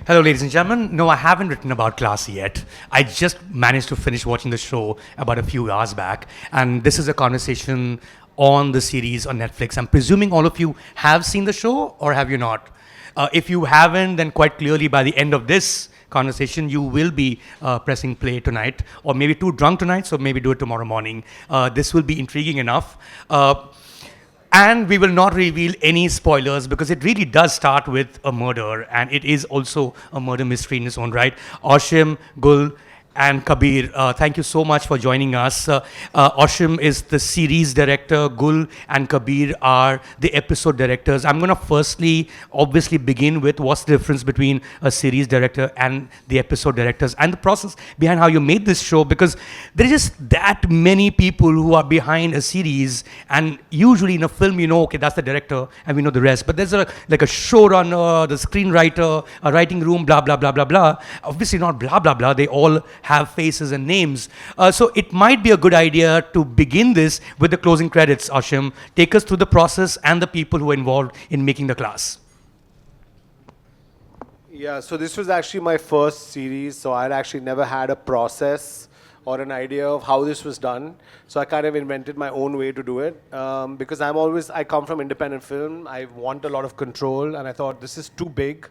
Hello, ladies and gentlemen. No, I haven't written about class yet. I just managed to finish watching the show about a few hours back. And this is a conversation on the series on Netflix. I'm presuming all of you have seen the show, or have you not? If you haven't, then quite clearly by the end of this conversation, you will be pressing play tonight, or maybe too drunk tonight, so maybe do it tomorrow morning. This will be intriguing enough. And we will not reveal any spoilers because it really does start with a murder, and it is also a murder mystery in its own right. Ashim, Gul, and Kabir, thank you so much for joining us. Ashim is the series director. Gul and Kabir are the episode directors. I'm going to firstly, obviously, begin with what's the difference between a series director and the episode directors, and the process behind how you made this show, because there is just that many people who are behind a series, and usually in a film, you know, okay, that's the director, and we know the rest. But there's like a showrunner, the screenwriter, a writing room, blah, blah, blah, blah, blah. Obviously not blah, blah, blah. They all have faces and names. So it might be a good idea to begin this with the closing credits, Ashim. Take us through the process and the people who are involved in making the class. Yeah, so this was actually my first series, so I'd actually never had a process or an idea of how this was done. So I kind of invented my own way to do it. Because I come from independent film, I want a lot of control, and I thought this is too big.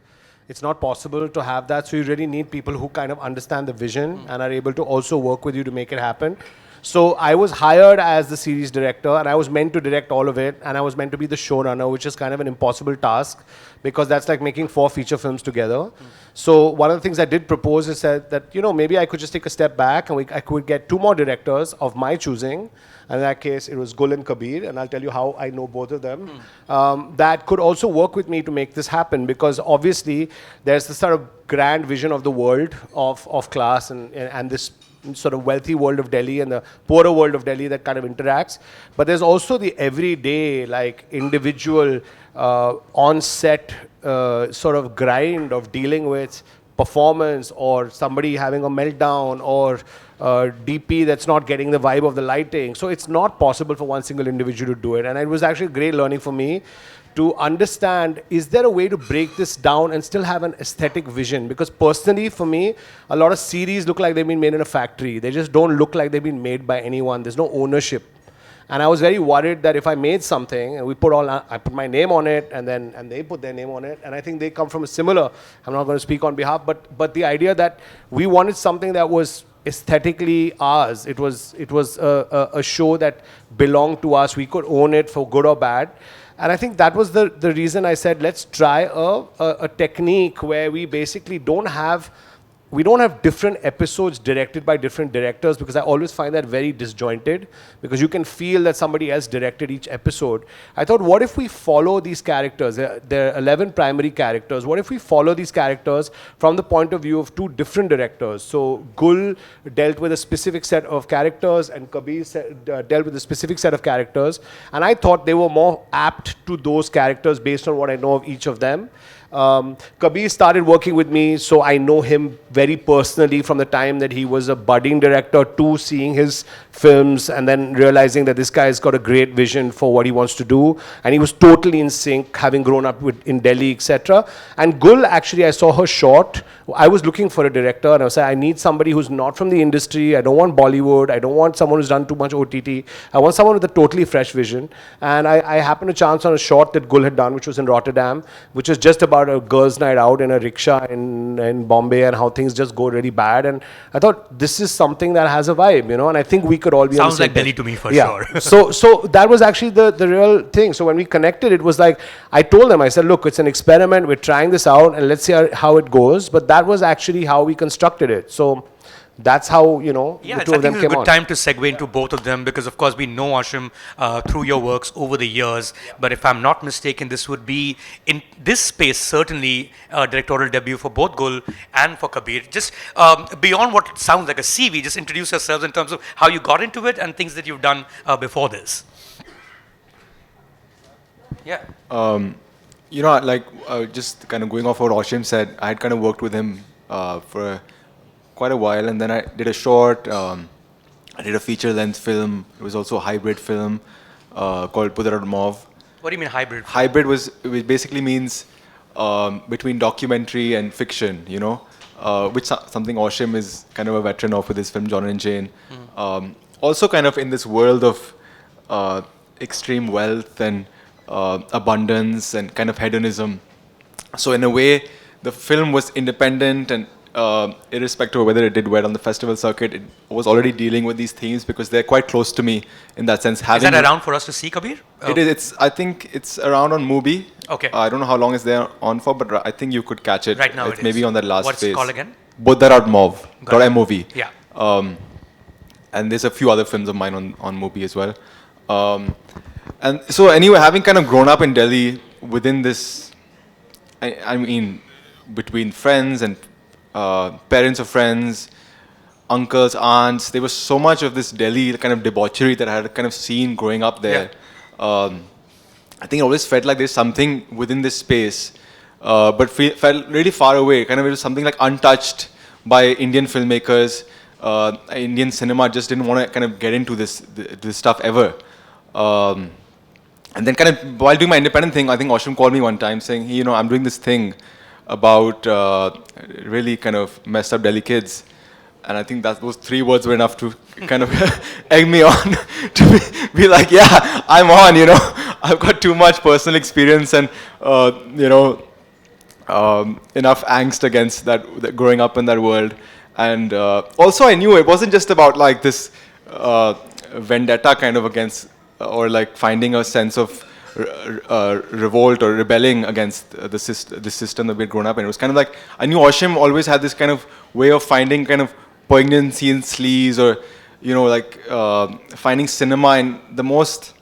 It's not possible to have that, so you really need people who kind of understand the vision and are able to also work with you to make it happen. So I was hired as the series director, and I was meant to direct all of it, and I was meant to be the showrunner, which is kind of an impossible task because that's like making 4 feature films together. So one of the things I did propose is that you know, maybe I could just take a step back and I could get 2 more directors of my choosing. And in that case, it was Gul and Kabir, and I'll tell you how I know both of them. That could also work with me to make this happen, because obviously there's this sort of grand vision of the world of class and this sort of wealthy world of Delhi and the poorer world of Delhi that kind of interacts. But there's also the everyday, like, individual on-set sort of grind of dealing with performance, or somebody having a meltdown, or DP that's not getting the vibe of the lighting. So it's not possible for one single individual to do it. And it was actually great learning for me to understand, is there a way to break this down and still have an aesthetic vision? Because personally, for me, a lot of series look like they've been made in a factory. They just don't look like they've been made by anyone. There's no ownership. And I was very worried that if I made something, and I put my name on it, and they put their name on it, and I think they come from a similar, I'm not going to speak on behalf, but the idea that we wanted something that was aesthetically ours. It was a show that belonged to us. We could own it for good or bad. And I think that was the reason I said, let's try a technique where we basically don't have different episodes directed by different directors, because I always find that very disjointed, because you can feel that somebody else directed each episode. I thought, what if we follow these characters? There are 11 primary characters. What if we follow these characters from the point of view of 2 different directors? So Gul dealt with a specific set of characters, and Kabir dealt with a specific set of characters. And I thought they were more apt to those characters based on what I know of each of them. Kabir started working with me, so I know him very personally from the time that he was a budding director to seeing his films and then realizing that this guy has got a great vision for what he wants to do. And he was totally in sync, having grown up in Delhi, etc. And Gul, actually, I saw her short. I was looking for a director, and I was saying, I need somebody who's not from the industry. I don't want Bollywood. I don't want someone who's done too much OTT. I want someone with a totally fresh vision. And I happened to chance on a short that Gul had done, which was in Rotterdam, which was just about a girls' night out in a rickshaw in Bombay, and how things just go really bad. And I thought, this is something that has a vibe, you know, and I think we could all be Sounds on the same like Delhi page. to me, for Yeah. sure. So that was actually the real thing. So when we connected, it was like, I told them, I said, look, it's an experiment. We're trying this out, and let's see how it goes. But that was actually how we constructed it. So that's how, you know, Yeah, the I two of them think it's a came good on. time to segue into both of them, because of course we know Ashim through your works over the years. But if I'm not mistaken, this would be, in this space, certainly a directorial debut for both Gul and for Kabir. Just beyond what sounds like a CV, just introduce yourselves in terms of how you got into it and things that you've done before this. Yeah. You know, like, just kind of going off what Ashim said, I had kind of worked with him for quite a while, and then I did a short, I did a feature-length film. It was also a hybrid film called Pudar Mauve. What do you mean hybrid? Hybrid it basically means between documentary and fiction, you know, which something Ashim is kind of a veteran of with his film John and Jane. Also kind of in this world of extreme wealth and abundance and kind of hedonism. So in a way, the film was independent and irrespective of whether it did well on the festival circuit, it was already dealing with these themes because they're quite close to me in that sense. Is that around for us to see, Kabir? It is. I think it's around on Mubi. Okay. I don't know how long it's there on for, but I think you could catch it. Right now it's maybe on that last What's phase. it called again? Bodharat.mov. .mov. Yeah. And there's a few other films of mine on Mubi as well. And so anyway, having kind of grown up in Delhi within this, I mean, between friends and parents of friends, uncles, aunts, there was so much of this Delhi kind of debauchery that I had kind of seen growing up there. Yeah. I think it always felt like there's something within this space, but felt really far away. Kind of it was something like untouched by Indian filmmakers. Indian cinema just didn't want to kind of get into this stuff ever. And then kind of while doing my independent thing, I think Ashim called me one time saying, hey, you know, I'm doing this thing about really kind of messed up Delhi kids. And I think that those 3 words were enough to kind of egg me on to be like, yeah, I'm on, you know. I've got too much personal experience and, you know, enough angst against that growing up in that world. And also I knew it wasn't just about like this vendetta kind of against or like finding a sense of revolt or rebelling against the system that we'd grown up in. It was kind of like, I knew Ashim always had this kind of way of finding kind of poignancy in sleaze or, you know, like finding cinema in the most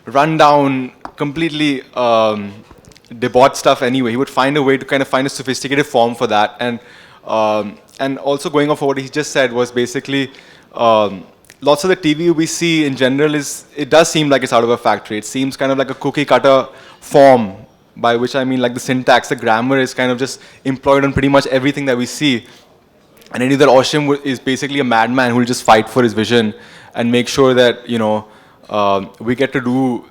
rundown, completely debauched stuff anyway. He would find a way to kind of find a sophisticated form for that. And also going off of what he just said was basically lots of the TV we see in general it does seem like it's out of a factory. It seems kind of like a cookie cutter form, by which I mean like the syntax, the grammar is kind of just employed on pretty much everything that we see. And I knew that Ashim is basically a madman who will just fight for his vision and make sure that, you know, we get to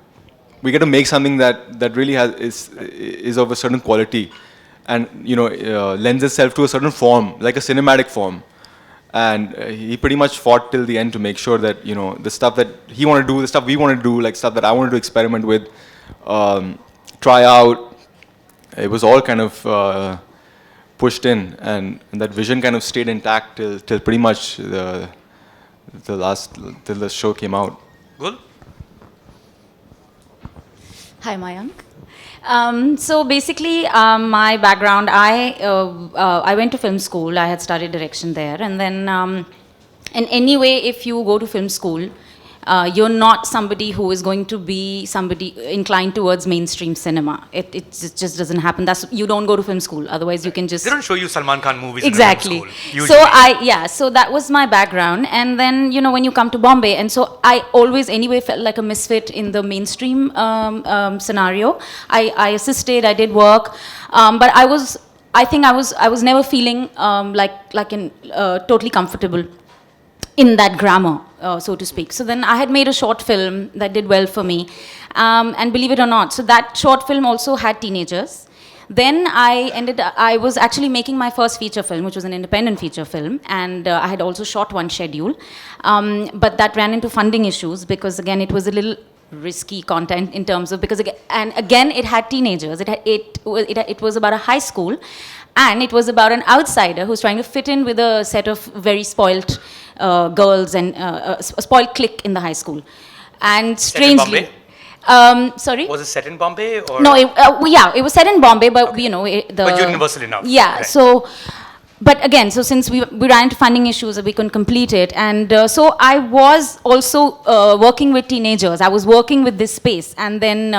make something that really is of a certain quality and, you know, lends itself to a certain form, like a cinematic form. And he pretty much fought till the end to make sure that, you know, the stuff that he wanted to do, the stuff we wanted to do, like stuff that I wanted to experiment with, try out, it was all kind of pushed in, and that vision kind of stayed intact till pretty much till the show came out. Gul? Hi, Mayank. So basically, my background, I went to film school. I had studied direction there. And then, and anyway, if you go to film school, you're not somebody who is going to be somebody inclined towards mainstream cinema. It just doesn't happen. You don't go to film school. Otherwise, you can just... They don't show you Salman Khan movies exactly. in film school, usually. So that was my background. And then, you know, when you come to Bombay, and so I always anyway felt like a misfit in the mainstream scenario. I assisted, I did work, but I was never feeling totally comfortable in that grammar, so to speak. So then I had made a short film that did well for me. And believe it or not, so that short film also had teenagers. Then I was actually making my first feature film, which was an independent feature film. And I had also shot one schedule. But that ran into funding issues because, again, it was a little risky content in terms of, because again, it had teenagers. It was about a high school. And it was about an outsider who's trying to fit in with a set of very spoiled girls and a spoiled clique in the high school. And strangely... sorry? Was it set in Bombay? Or? No, it was set in Bombay, but you know... But universal enough. Yeah, right. So... But again, so since we ran into funding issues, we couldn't complete it. And so I was also working with teenagers. I was working with this space. And then,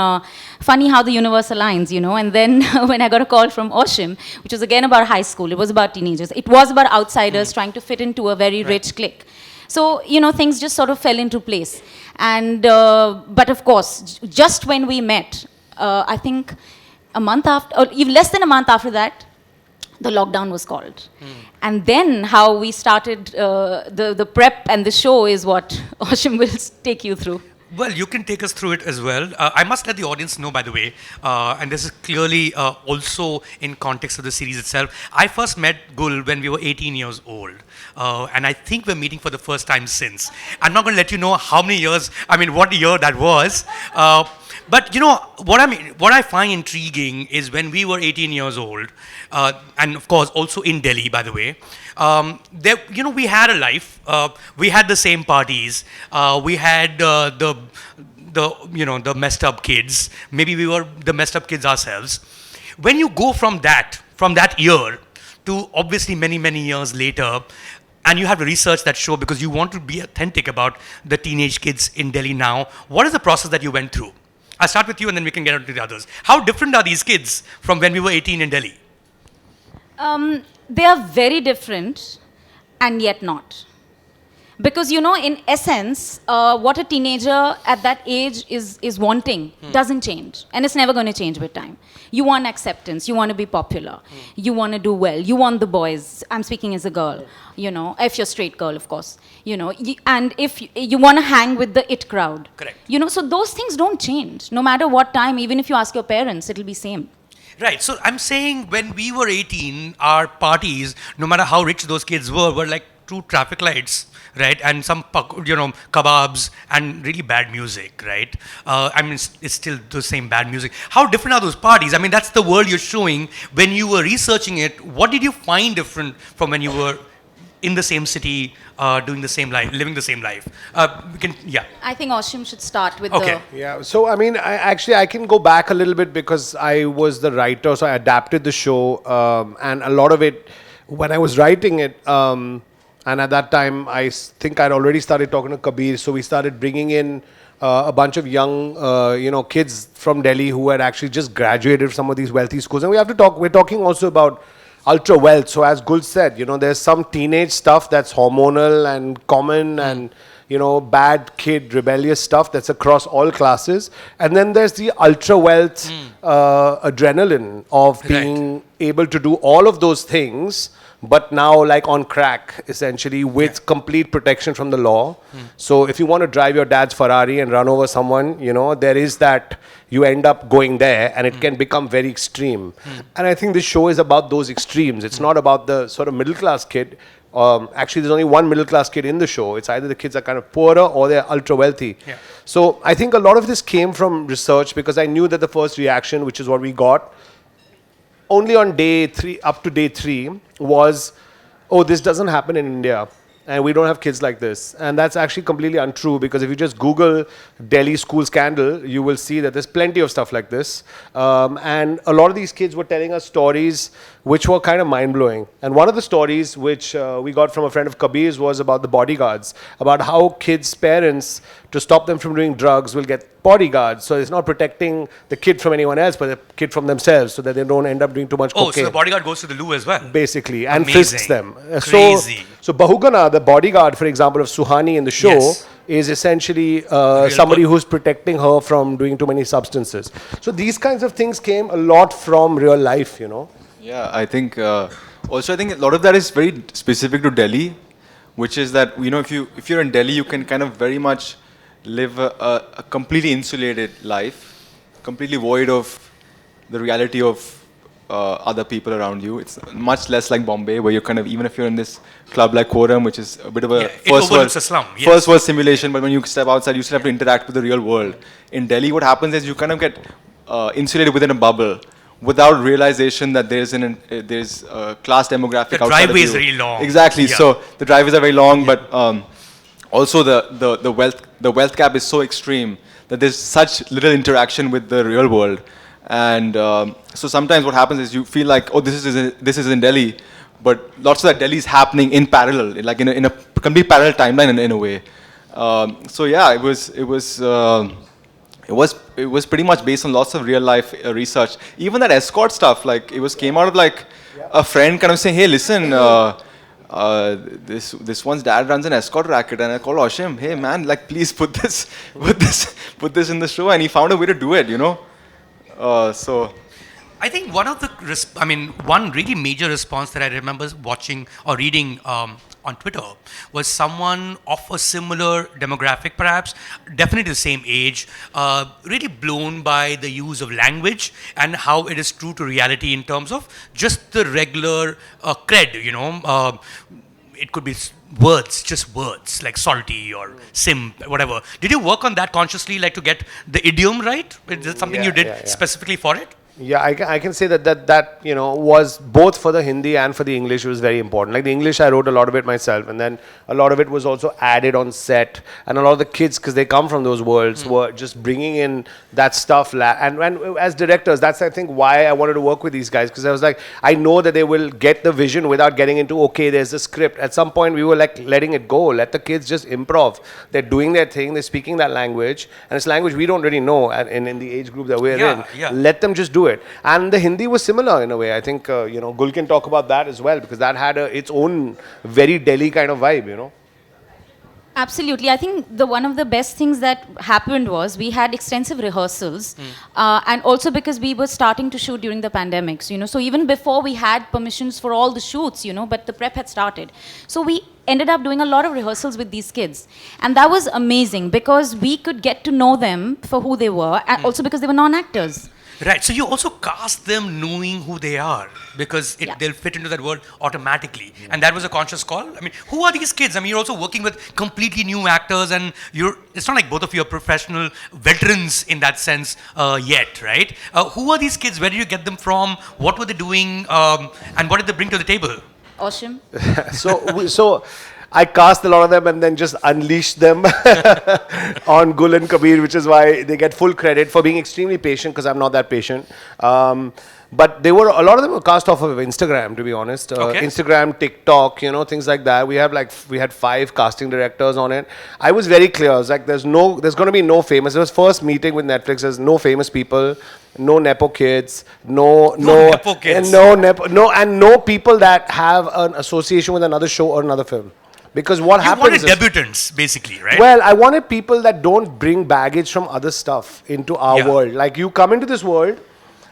funny how the universe aligns, you know. And then when I got a call from Ashim, which was again about high school, it was about teenagers. It was about outsiders trying to fit into a very rich clique. So, you know, things just sort of fell into place. And, but of course, just when we met, I think a month after, or even less than a month after that, the lockdown was called. And then how we started the prep and the show is what Ashim will take you through. Well, you can take us through it as well. I must let the audience know, by the way, and this is clearly also in context of the series itself. I first met Gul when we were 18 years old, and I think we're meeting for the first time since. I'm not going to let you know how many years, what year that was. But you know what I find intriguing is when we were 18 years old, and of course also in Delhi, by the way. There, we had a life. We had the same parties. We had the messed up kids. Maybe we were the messed up kids ourselves. When you go from that year to obviously many years later, and you have to research that show because you want to be authentic about the teenage kids in Delhi now. What is the process that you went through? I'll start with you and then we can get on to the others. How different are these kids from when we were 18 in Delhi? They are very different and yet not. Because, in essence, what a teenager at that age is wanting doesn't change. And it's never going to change with time. You want acceptance. You want to be popular. You want to do well. You want the boys. I'm speaking as a girl, if you're a straight girl, of course. And if you want to hang with the it crowd. Correct. So those things don't change. No matter what time, even if you ask your parents, it'll be same. Right. So I'm saying when we were 18, our parties, no matter how rich those kids were like true traffic lights, right? And some, kebabs and really bad music, right? It's still the same bad music. How different are those parties? That's the world you're showing. When you were researching it, what did you find different from when you were in the same city, doing the same life, living the same life? I think Ashim should start with Okay. Yeah, so I can go back a little bit because I was the writer, so I adapted the show, and a lot of it, when I was writing it, and at that time, I think I'd already started talking to Kabirs, so we started bringing in a bunch of young, kids from Delhi who had actually just graduated from some of these wealthy schools. And we're talking also about ultra wealth. So as Gul said, there's some teenage stuff that's hormonal and common and, bad kid, rebellious stuff that's across all classes. And then there's the ultra wealth adrenaline of being able to do all of those things, but now like on crack, essentially, with complete protection from the law. So if you want to drive your dad's Ferrari and run over someone, there is that, you end up going there and it can become very extreme. And I think this show is about those extremes. It's not about the sort of middle class kid. Actually, there's only one middle class kid in the show. It's either the kids are kind of poorer or they're ultra wealthy. Yeah. So I think a lot of this came from research because I knew that the first reaction, which is what we got, only on day 3, up to day 3, was, oh, this doesn't happen in India. And we don't have kids like this. And that's actually completely untrue because if you just Google Delhi school scandal, you will see that there's plenty of stuff like this. And a lot of these kids were telling us stories which were kind of mind-blowing. And one of the stories which we got from a friend of Kabirs was about the bodyguards, about how kids' parents, to stop them from doing drugs, will get bodyguards. So it's not protecting the kid from anyone else, but the kid from themselves so that they don't end up doing too much cocaine. Oh, so the bodyguard goes to the loo as well? Basically, and Amazing. frisks them. Crazy. So Bahugana, the bodyguard, for example, of Suhani in the show, is essentially somebody who's protecting her from doing too many substances. So these kinds of things came a lot from real life, Yeah, I think also I think a lot of that is very specific to Delhi, which is that if you're in Delhi, you can kind of very much live a completely insulated life, completely void of the reality of other people around you. It's much less like Bombay, where you're kind of, even if you're in this club like Quorum, which is a bit of a first world simulation, but when you step outside, you still have to interact with the real world. In Delhi, what happens is you kind of get insulated within a bubble, without realization that there's a class demographic outside of you. The driveway is very long. Exactly. Yeah. So the driveways are very long, but also the wealth gap is so extreme that there's such little interaction with the real world. And so sometimes what happens is you feel like, oh, this is in Delhi, but lots of that Delhi is happening in parallel, like in a complete parallel timeline in a way. So yeah, it was pretty much based on lots of real life research. Even that escort stuff, like it came out of like a friend kind of saying, hey, listen, this one's dad runs an escort racket, and I called Ashim, hey man, like please put this in the show, and he found a way to do it, So I think one really major response that I remember watching or reading on Twitter was someone of a similar demographic, perhaps, definitely the same age, really blown by the use of language and how it is true to reality in terms of just the regular cred, it could be words, just words, like salty or simp, whatever. Did you work on that consciously, like to get the idiom right? Is that something you did specifically for it? Yeah, I can say that was both for the Hindi and for the English. It was very important. Like the English, I wrote a lot of it myself, and then a lot of it was also added on set. And a lot of the kids, because they come from those worlds, were just bringing in that stuff. And as directors, that's I think why I wanted to work with these guys, because I was like, I know that they will get the vision without getting into okay, there's a script. At some point, we were like letting it go. Let the kids just improv. They're doing their thing. They're speaking that language, and it's language we don't really know in the age group that we're in. Yeah. Let them just do it. And the Hindi was similar in a way. I think, Gul can talk about that as well, because that had its own very Delhi kind of vibe, Absolutely. I think one of the best things that happened was we had extensive rehearsals, and also because we were starting to shoot during the pandemics, so even before we had permissions for all the shoots, but the prep had started. So we ended up doing a lot of rehearsals with these kids. And that was amazing because we could get to know them for who they were, and also because they were non-actors. Right, so you also cast them knowing who they are because they'll fit into that world automatically. And that was a conscious call? I mean, who are these kids? I mean, you're also working with completely new actors and it's not like both of you are professional veterans in that sense yet, right? Who are these kids? Where did you get them from? What were they doing? And what did they bring to the table? Ashim? So I cast a lot of them and then just unleashed them on Gul and Kabir, which is why they get full credit for being extremely patient, because I'm not that patient. But a lot of them were cast off of Instagram, to be honest. Instagram, TikTok, things like that. We had 5 casting directors on it. I was very clear. I was like, there's going to be no famous. It was first meeting with Netflix. There's no famous people, no nepo kids, no nepo kids, and no people that have an association with another show or another film. Because what happens is... You wanted debutants, basically, right? Well, I wanted people that don't bring baggage from other stuff into our world. Like, you come into this world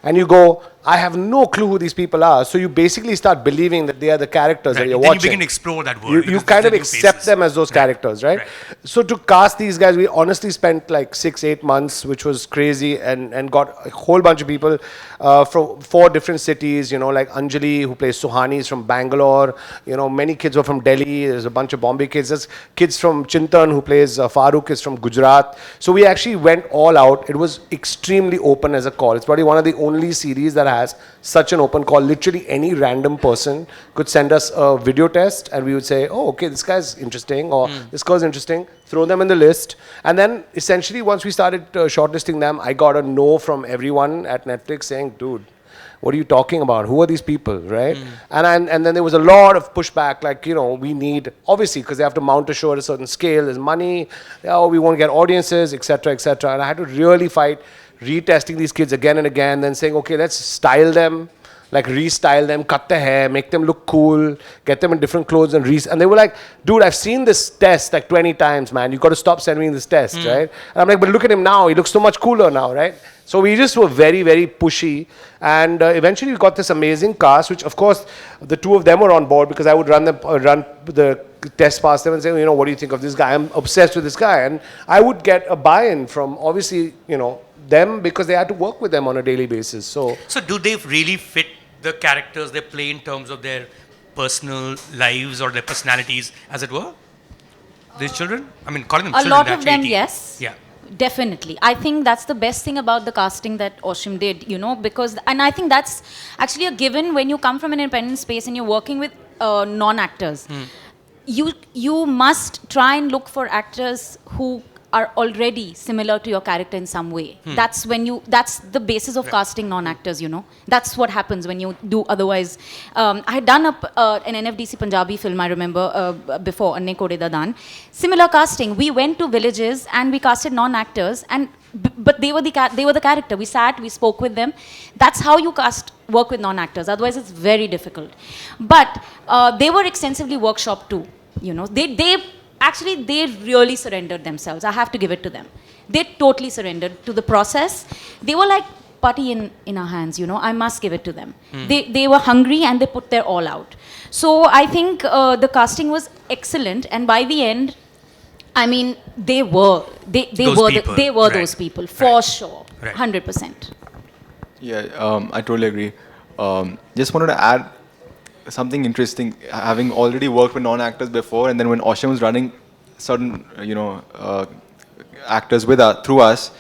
and you go, I have no clue who these people are. So you basically start believing that they are the characters that you're watching. Then you begin to explore that world. You kind of accept them as those characters, right? So to cast these guys, we honestly spent like 6-8 months, which was crazy, and got a whole bunch of people from 4 different cities, like Anjali, who plays Suhani, is from Bangalore. Many kids were from Delhi. There's a bunch of Bombay kids. There's kids from Chintan, who plays Farooq, is from Gujarat. So we actually went all out. It was extremely open as a call. It's probably one of the only series that has such an open call. Literally any random person could send us a video test and we would say, oh, okay, this guy's interesting, or this girl's interesting, throw them in the list. And then essentially once we started shortlisting them, I got a no from everyone at Netflix saying, dude, what are you talking about? Who are these people, right? And then there was a lot of pushback, like, we need, obviously, because they have to mount a show at a certain scale, there's money, we won't get audiences, etc., etc. And I had to really fight retesting these kids again and again, then saying, okay, let's style them, like restyle them, cut the hair, make them look cool, get them in different clothes and they were like, dude, I've seen this test like 20 times, man. You got to stop sending me this test, right? And I'm like, but look at him now. He looks so much cooler now, right? So we just were very, very pushy. And eventually we got this amazing cast, which of course the 2 of them were on board because I would run the test past them and say, what do you think of this guy? I'm obsessed with this guy. And I would get a buy-in from obviously, them, because they had to work with them on a daily basis. So do they really fit the characters they play in terms of their personal lives or their personalities, as it were? These children? I mean, calling them a children. A lot of them, yes. Yeah. Definitely. I think that's the best thing about the casting that Ashim did, because, and I think that's actually a given when you come from an independent space and you're working with non-actors. You must try and look for actors who are already similar to your character in some way. That's the basis of casting non-actors, That's what happens when you do otherwise. I had done an NFDC Punjabi film, I remember, before, Anne Kode Dadan. Similar casting. We went to villages and we casted non-actors, but they were the character. We sat, we spoke with them. That's how you work with non-actors. Otherwise, it's very difficult. But they were extensively workshopped too. They really surrendered themselves. I have to give it to them. They totally surrendered to the process. They were like putty in our hands, you know. I must give it to them. They were hungry and they put their all out. So I think the casting was excellent, and by the end, I mean, they were Right. those people for Right. sure, Right. 100%. Yeah, I totally agree. Just wanted to add something interesting. Having already worked with non-actors before, and then when Ashim was running certain, actors through us,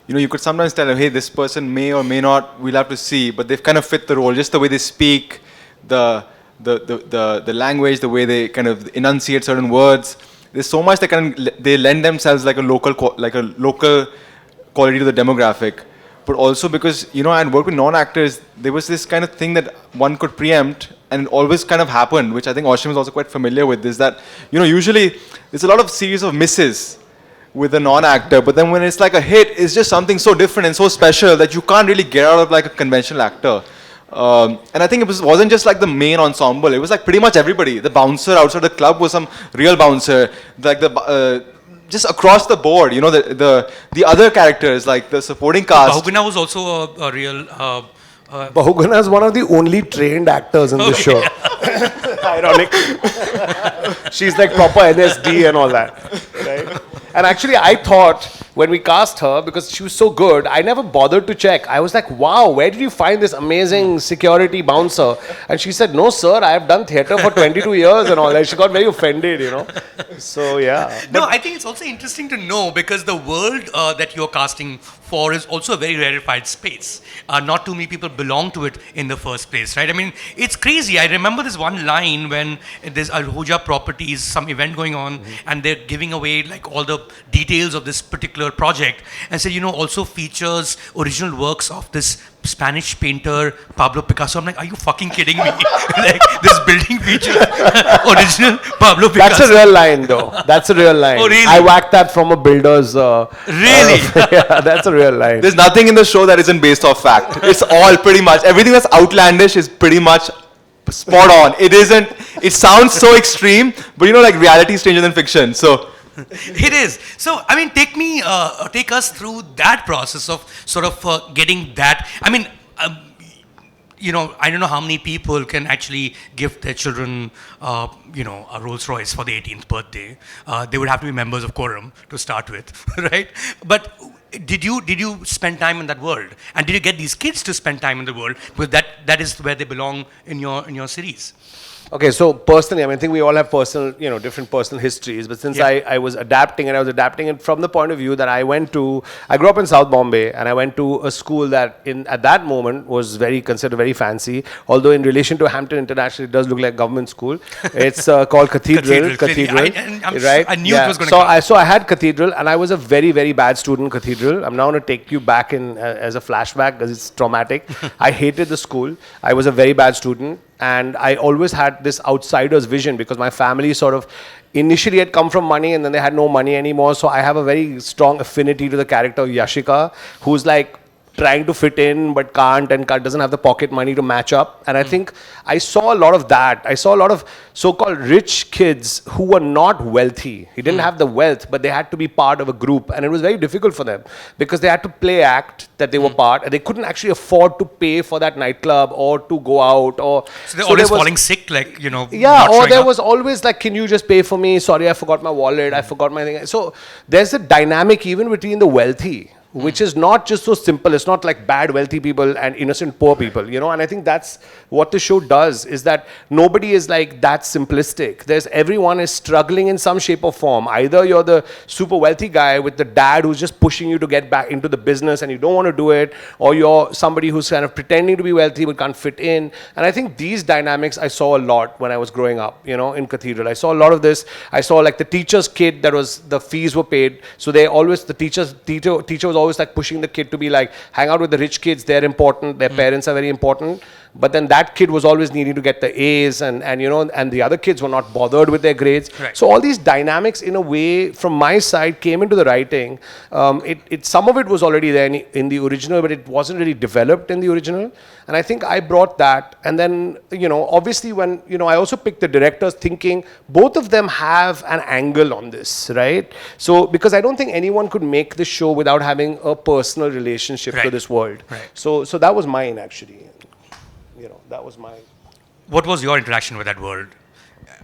you could sometimes tell, hey, this person may or may not, we'll have to see, but they've kind of fit the role, just the way they speak, the language, the way they kind of enunciate certain words. There's so much they lend themselves like a local quality to the demographic. But also because, I'd worked with non-actors, there was this kind of thing that one could preempt, and it always kind of happened, which I think Ashim is also quite familiar with, is that, usually there's a lot of series of misses with a non-actor, but then when it's like a hit, it's just something so different and so special that you can't really get out of like a conventional actor. And I think it wasn't just like the main ensemble, it was like pretty much everybody. The bouncer outside the club was some real bouncer, like just across the board, the other characters, like the supporting cast. Bahuguna was also a real... Bahuguna is one of the only trained actors in the show. Ironic. She's like proper NSD and all that. Right? And actually, I thought when we cast her, because she was so good, I never bothered to check. I was like, wow, where did you find this amazing security bouncer? And she said, no, sir, I have done theatre for 22 years and all that. She got very offended, So, yeah. No, I think it's also interesting to know because the world that you're casting for is also a very rarefied space. Not too many people belong to it in the first place, right? I mean, it's crazy. I remember this one line when there's Alhuja Properties, some event going on, and they're giving away like all the details of this particular project, and said, also features original works of this Spanish painter Pablo Picasso. I'm like, are you fucking kidding me? Like, this building features original Pablo Picasso. That's a real line, though. That's a real line. Oh, really? I whacked that from a builder's... Really? Yeah, that's a real line. There's nothing in the show that isn't based off fact. It's all pretty much, everything that's outlandish is pretty much spot on. It sounds so extreme, but like reality is stranger than fiction, so... It is. So, I mean, take us through that process of sort of getting that. I mean, I don't know how many people can actually give their children, a Rolls Royce for the 18th birthday. They would have to be members of Quorum to start with, right? But did you spend time in that world? And did you get these kids to spend time in the world? Because that is where they belong in your series. Okay, so personally, I think we all have personal, different personal histories. But since I was adapting, and I was adapting it from the point of view that I grew up in South Bombay, and I went to a school that at that moment was considered very fancy. Although in relation to Hampton International, it does look like a government school. It's called Cathedral. Right? I knew it was going to come. So I had Cathedral, and I was a very, very bad student in Cathedral. I'm now going to take you back in as a flashback because it's traumatic. I hated the school. I was a very bad student. And I always had this outsider's vision because my family sort of initially had come from money and then they had no money anymore. So I have a very strong affinity to the character of Yashika, who's like trying to fit in but can't and doesn't have the pocket money to match up. And I think I saw a lot of that. I saw a lot of so-called rich kids who were not wealthy. He didn't have the wealth, but they had to be part of a group. And it was very difficult for them because they had to play act that they were part, and they couldn't actually afford to pay for that nightclub or to go out. So they're always falling sick, like, Yeah, or there was always like, can you just pay for me? Sorry, I forgot my wallet. I forgot my thing. So there's a dynamic even between the wealthy, which is not just so simple. It's not like bad wealthy people and innocent poor people, and I think that's what the show does, is that nobody is like that simplistic. Everyone is struggling in some shape or form. Either you're the super wealthy guy with the dad who's just pushing you to get back into the business and you don't want to do it, or you're somebody who's kind of pretending to be wealthy but can't fit in. And I think these dynamics I saw a lot when I was growing up, in Cathedral. I saw a lot of this. I saw like the teacher's kid the fees were paid. So the teacher was always like pushing the kid to be like, hang out with the rich kids, they're important, their parents are very important. but then that kid was always needing to get the A's, and you know, and the other kids were not bothered with their grades. Right. So all these dynamics, in a way, from my side, came into the writing. Some of it was already there in the original, but it wasn't really developed in the original. And I think I brought that. And then, you know, obviously when, you know, I also picked the directors thinking both of them have an angle on this, right? So, because I don't think anyone could make this show without having a personal relationship to this world. Right. So that was mine, actually. You know, that was my... What was your interaction with that world?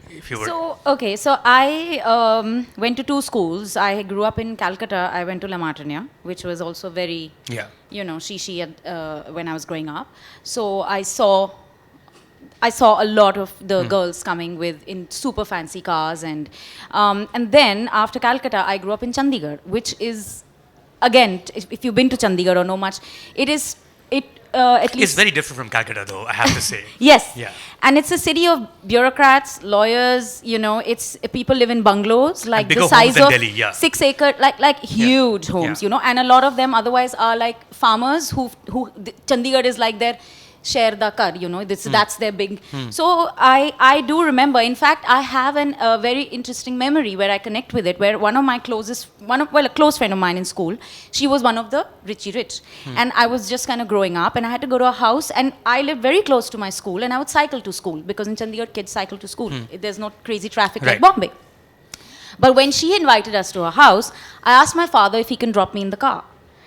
If you were... So I went to 2 schools. I grew up in Calcutta. I went to La Martiniere, which was also very, you know, shishi when I was growing up. So I saw a lot of the girls coming in super fancy cars, and then after Calcutta, I grew up in Chandigarh, which is, again, if you've been to Chandigarh or know much, at least it's very different from Calcutta, though, I have to say. Yes. Yeah. And it's a city of bureaucrats, lawyers, you know, people live in bungalows, like the size of Delhi, 6 acre, like huge homes, you know, and a lot of them otherwise are like farmers who Chandigarh is like their share da kar, you know, that's their big. So I do remember, in fact, I have a very interesting memory where I connect with it, where one of my a close friend of mine in school, she was one of the richy rich. And I was just kind of growing up, and I had to go to a house, and I lived very close to my school, and I would cycle to school, because in Chandigarh, kids cycle to school. There's no crazy traffic like Bombay. But when she invited us to her house, I asked my father if he can drop me in the car.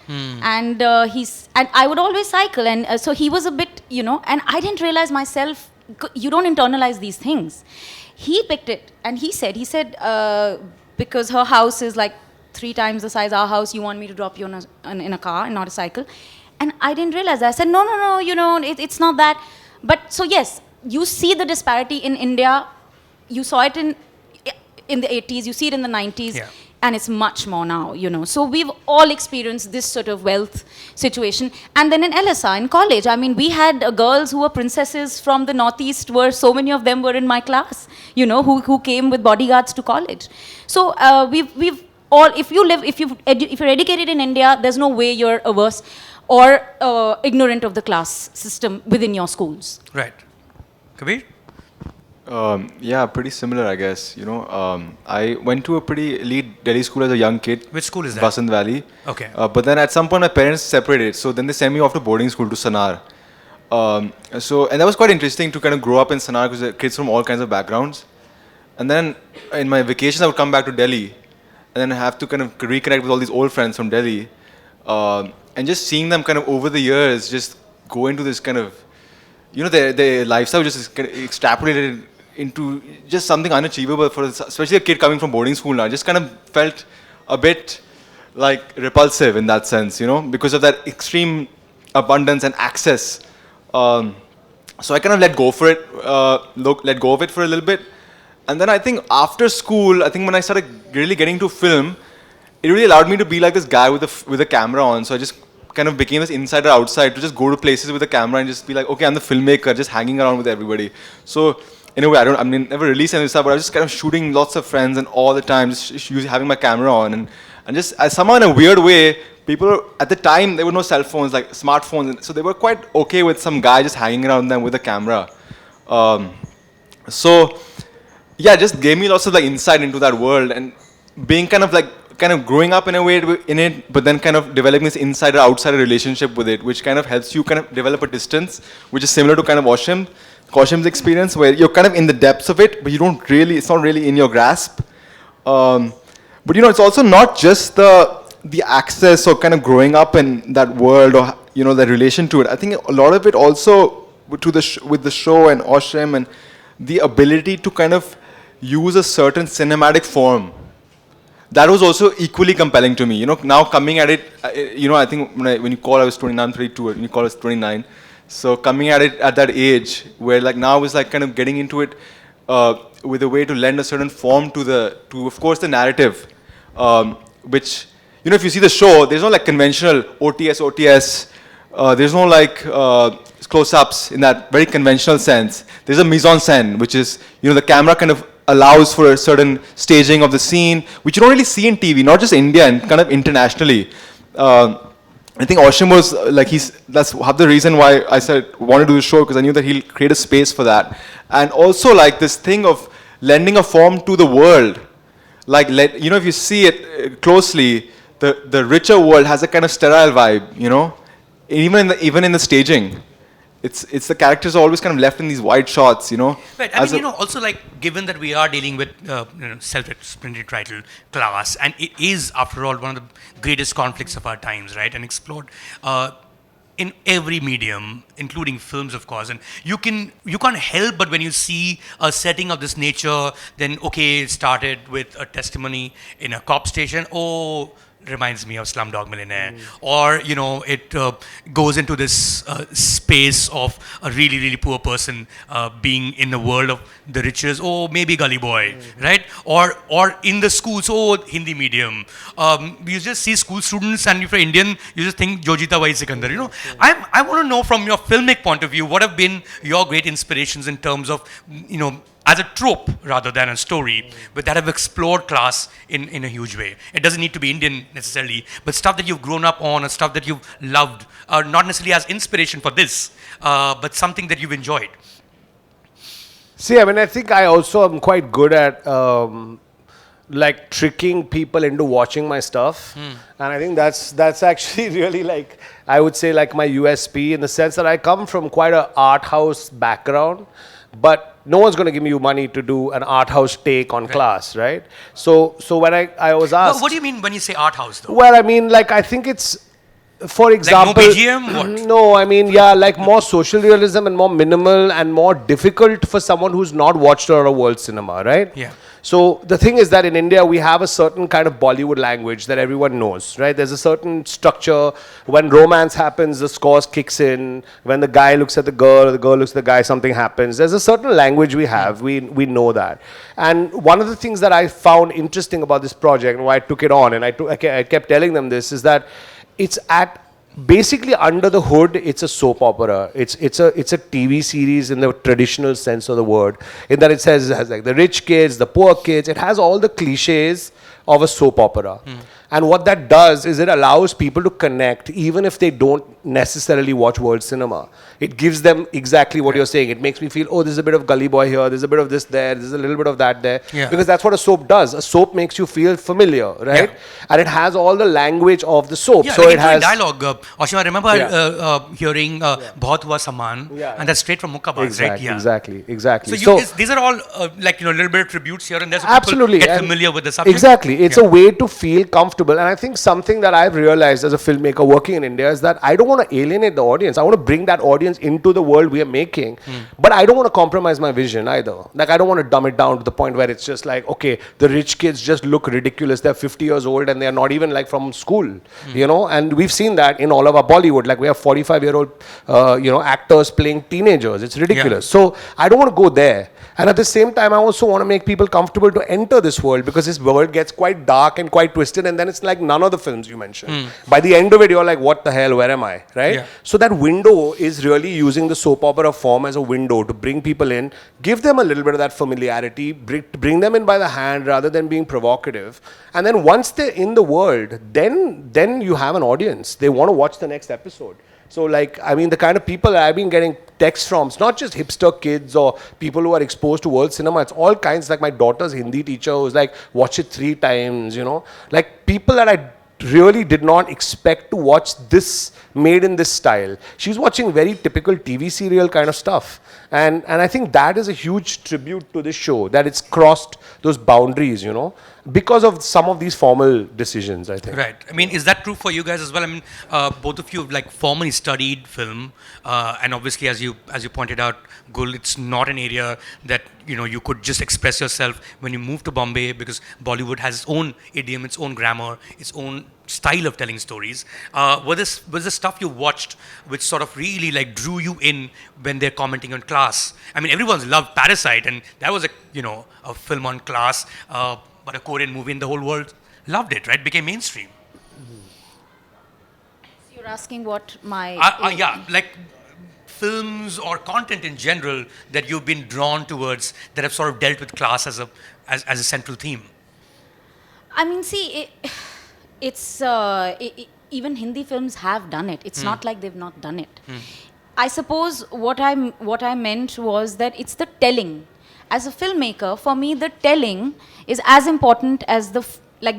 And I would always cycle, and so he was a bit, you know, and I didn't realize myself, you don't internalize these things. He picked it, and he said, because her house is like 3 times the size of our house, you want me to drop you in a car and not a cycle? And I didn't realize that. I said, no, you know, it's not that. But so yes, you see the disparity in India. You saw it in the 80s, you see it in the 90s. Yeah. And it's much more now, you know. So we've all experienced this sort of wealth situation. And then in LSR, in college, I mean, we had girls who were princesses from the Northeast, where so many of them were in my class, you know, who came with bodyguards to college. So we've all, if you're educated in India, there's no way you're averse or ignorant of the class system within your schools. Right. Kabir? Yeah, pretty similar, I guess. You know, I went to a pretty elite Delhi school as a young kid. Which school is that? Vasant Valley. Okay. But then at some point, my parents separated. So then they sent me off to boarding school to Sanar. And that was quite interesting to kind of grow up in Sanar, because there are kids from all kinds of backgrounds. And then in my vacations, I would come back to Delhi and then have to kind of reconnect with all these old friends from Delhi. And just seeing them kind of over the years just go into this kind of, you know, their lifestyle just kind of extrapolated into just something unachievable for especially a kid coming from boarding school now. Just kind of felt a bit like repulsive in that sense, you know, because of that extreme abundance and access. So I kind of let go of it for a little bit. And then I think after school, I think when I started really getting to film, it really allowed me to be like this guy with a camera on. So I just kind of became this insider outside to just go to places with a camera and just be like, okay, I'm the filmmaker, just hanging around with everybody. So in a way, never released any stuff, but I was just kind of shooting lots of friends and all the time, just having my camera on. And just somehow in a weird way, people at the time, there were no cell phones, like smartphones. So they were quite okay with some guy just hanging around them with a camera. So yeah, it just gave me lots of like insight into that world, and being kind of growing up in a way in it, but then kind of developing this insider-outsider relationship with it, which kind of helps you kind of develop a distance, which is similar to kind of Ashim's experience, where you're kind of in the depths of it, but it's not really in your grasp. But you know, it's also not just the access or kind of growing up in that world, or you know, the relation to it. I think a lot of it also with the show and Ashim, and the ability to kind of use a certain cinematic form. That was also equally compelling to me. You know, now coming at it, you know, I think when you call, I was 29, 32, when you call, I was 29. So coming at it at that age, where like now I was like kind of getting into it with a way to lend a certain form to of course the narrative, which, you know, if you see the show, there's no like conventional OTS. There's no like close-ups in that very conventional sense. There's a mise-en-scène, which is, you know, the camera kind of allows for a certain staging of the scene, which you don't really see in TV, not just India, and kind of internationally. I think Ashim was that's half the reason why I said want to do the show, because I knew that he'll create a space for that, and also like this thing of lending a form to the world. Like if you see it closely, the richer world has a kind of sterile vibe, even in the staging. It's the characters are always kind of left in these wide shots, Right. I mean, also like given that we are dealing with self-explanatory title class, and it is after all one of the greatest conflicts of our times, right? And explored in every medium, including films, of course. And you can't help but when you see a setting of this nature, then okay, it started with a testimony in a cop station. Oh, reminds me of Slumdog Millionaire, or it goes into this space of a really really poor person being in the world of the riches. Oh, maybe Gully Boy, right? Or in the schools. Oh, Hindi medium. You just see school students, and if you're Indian, you just think Jojita Vai Sikandar. I want to know from your filmic point of view, what have been your great inspirations in terms of as a trope rather than a story, but that have explored class in a huge way. It doesn't need to be Indian necessarily, but stuff that you've grown up on, or stuff that you've loved, not necessarily as inspiration for this, but something that you've enjoyed. See, I mean, I think I also am quite good at like tricking people into watching my stuff, and I think that's actually really like, I would say, like my USP, in the sense that I come from quite an art house background, but no one's going to give you money to do an art house take on class, right? So when I was asked... What do you mean when you say art house, though? Well, I mean, like, I think it's, for example... Like no BGM? What? No, I mean, yeah, like more social realism and more minimal and more difficult for someone who's not watched a lot of world cinema, right? Yeah. So the thing is that in India, we have a certain kind of Bollywood language that everyone knows, right? There's a certain structure. When romance happens, the scores kicks in. When the guy looks at the girl, or the girl looks at the guy, something happens. There's a certain language we have. We know that. And one of the things that I found interesting about this project, and why I took it on, and I kept telling them this, is that it's at basically under the hood, it's a soap opera. It's a TV series in the traditional sense of the word. In that it has like the rich kids, the poor kids. It has all the cliches of a soap opera. And what that does is it allows people to connect even if they don't necessarily watch world cinema. It gives them exactly what you're saying. It makes me feel, oh, there's a bit of Gully Boy here, there's a bit of this there, there's a little bit of that there. Yeah. Because that's what a soap does. A soap makes you feel familiar, right? Yeah. And it has all the language of the soap. Yeah, So like it has dialogue. Ashim, I remember hearing Bahut Hua Saman, Yeah. and that's straight from Mukkabaz, right? Yeah. Exactly. So, these are all like a little bit of tributes here and there, so Absolutely. people get And familiar with the subject. Exactly. It's a way to feel comfortable. And I think something that I've realized as a filmmaker working in India is that I don't want to alienate the audience. I want to bring that audience into the world we are making. But I don't want to compromise my vision either. Like, I don't want to dumb it down to the point where it's just like, okay, the rich kids just look ridiculous. They're 50 years old and they're not even like from school, And we've seen that in all of our Bollywood. Like, we have 45-year-old, actors playing teenagers. It's ridiculous. Yeah. So I don't want to go there. And at the same time, I also want to make people comfortable to enter this world, because this world gets quite dark and quite twisted, and then it's like none of the films you mentioned. By the end of it, you're like, what the hell, where am I, right? Yeah. So that window is really using the soap opera form as a window to bring people in, give them a little bit of that familiarity, bring them in by the hand rather than being provocative. And then once they're in the world, then you have an audience. They want to watch the next episode. So like, I mean, the kind of people that I've been getting texts from, it's not just hipster kids or people who are exposed to world cinema. It's all kinds, like my daughter's Hindi teacher who's like, watch it 3 times, Like people that I really did not expect to watch this made in this style. She's watching very typical TV serial kind of stuff. And I think that is a huge tribute to this show, that it's crossed those boundaries, because of some of these formal decisions, I think. Right. I mean, is that true for you guys as well? I mean, both of you have like formally studied film, and obviously, as you pointed out, Gul, it's not an area that you could just express yourself when you move to Bombay, because Bollywood has its own idiom, its own grammar, its own style of telling stories. Was the stuff you watched which sort of really like drew you in when they're commenting on class? I mean, everyone's loved Parasite, and that was a film on class. But a Korean movie in the whole world loved it, right? Became mainstream. So you're asking what my... Yeah, like films or content in general that you've been drawn towards that have sort of dealt with class as a central theme. I mean, see, even Hindi films have done it. It's not like they've not done it. I suppose what I meant was that it's the telling. As a filmmaker, for me, the telling is as important as the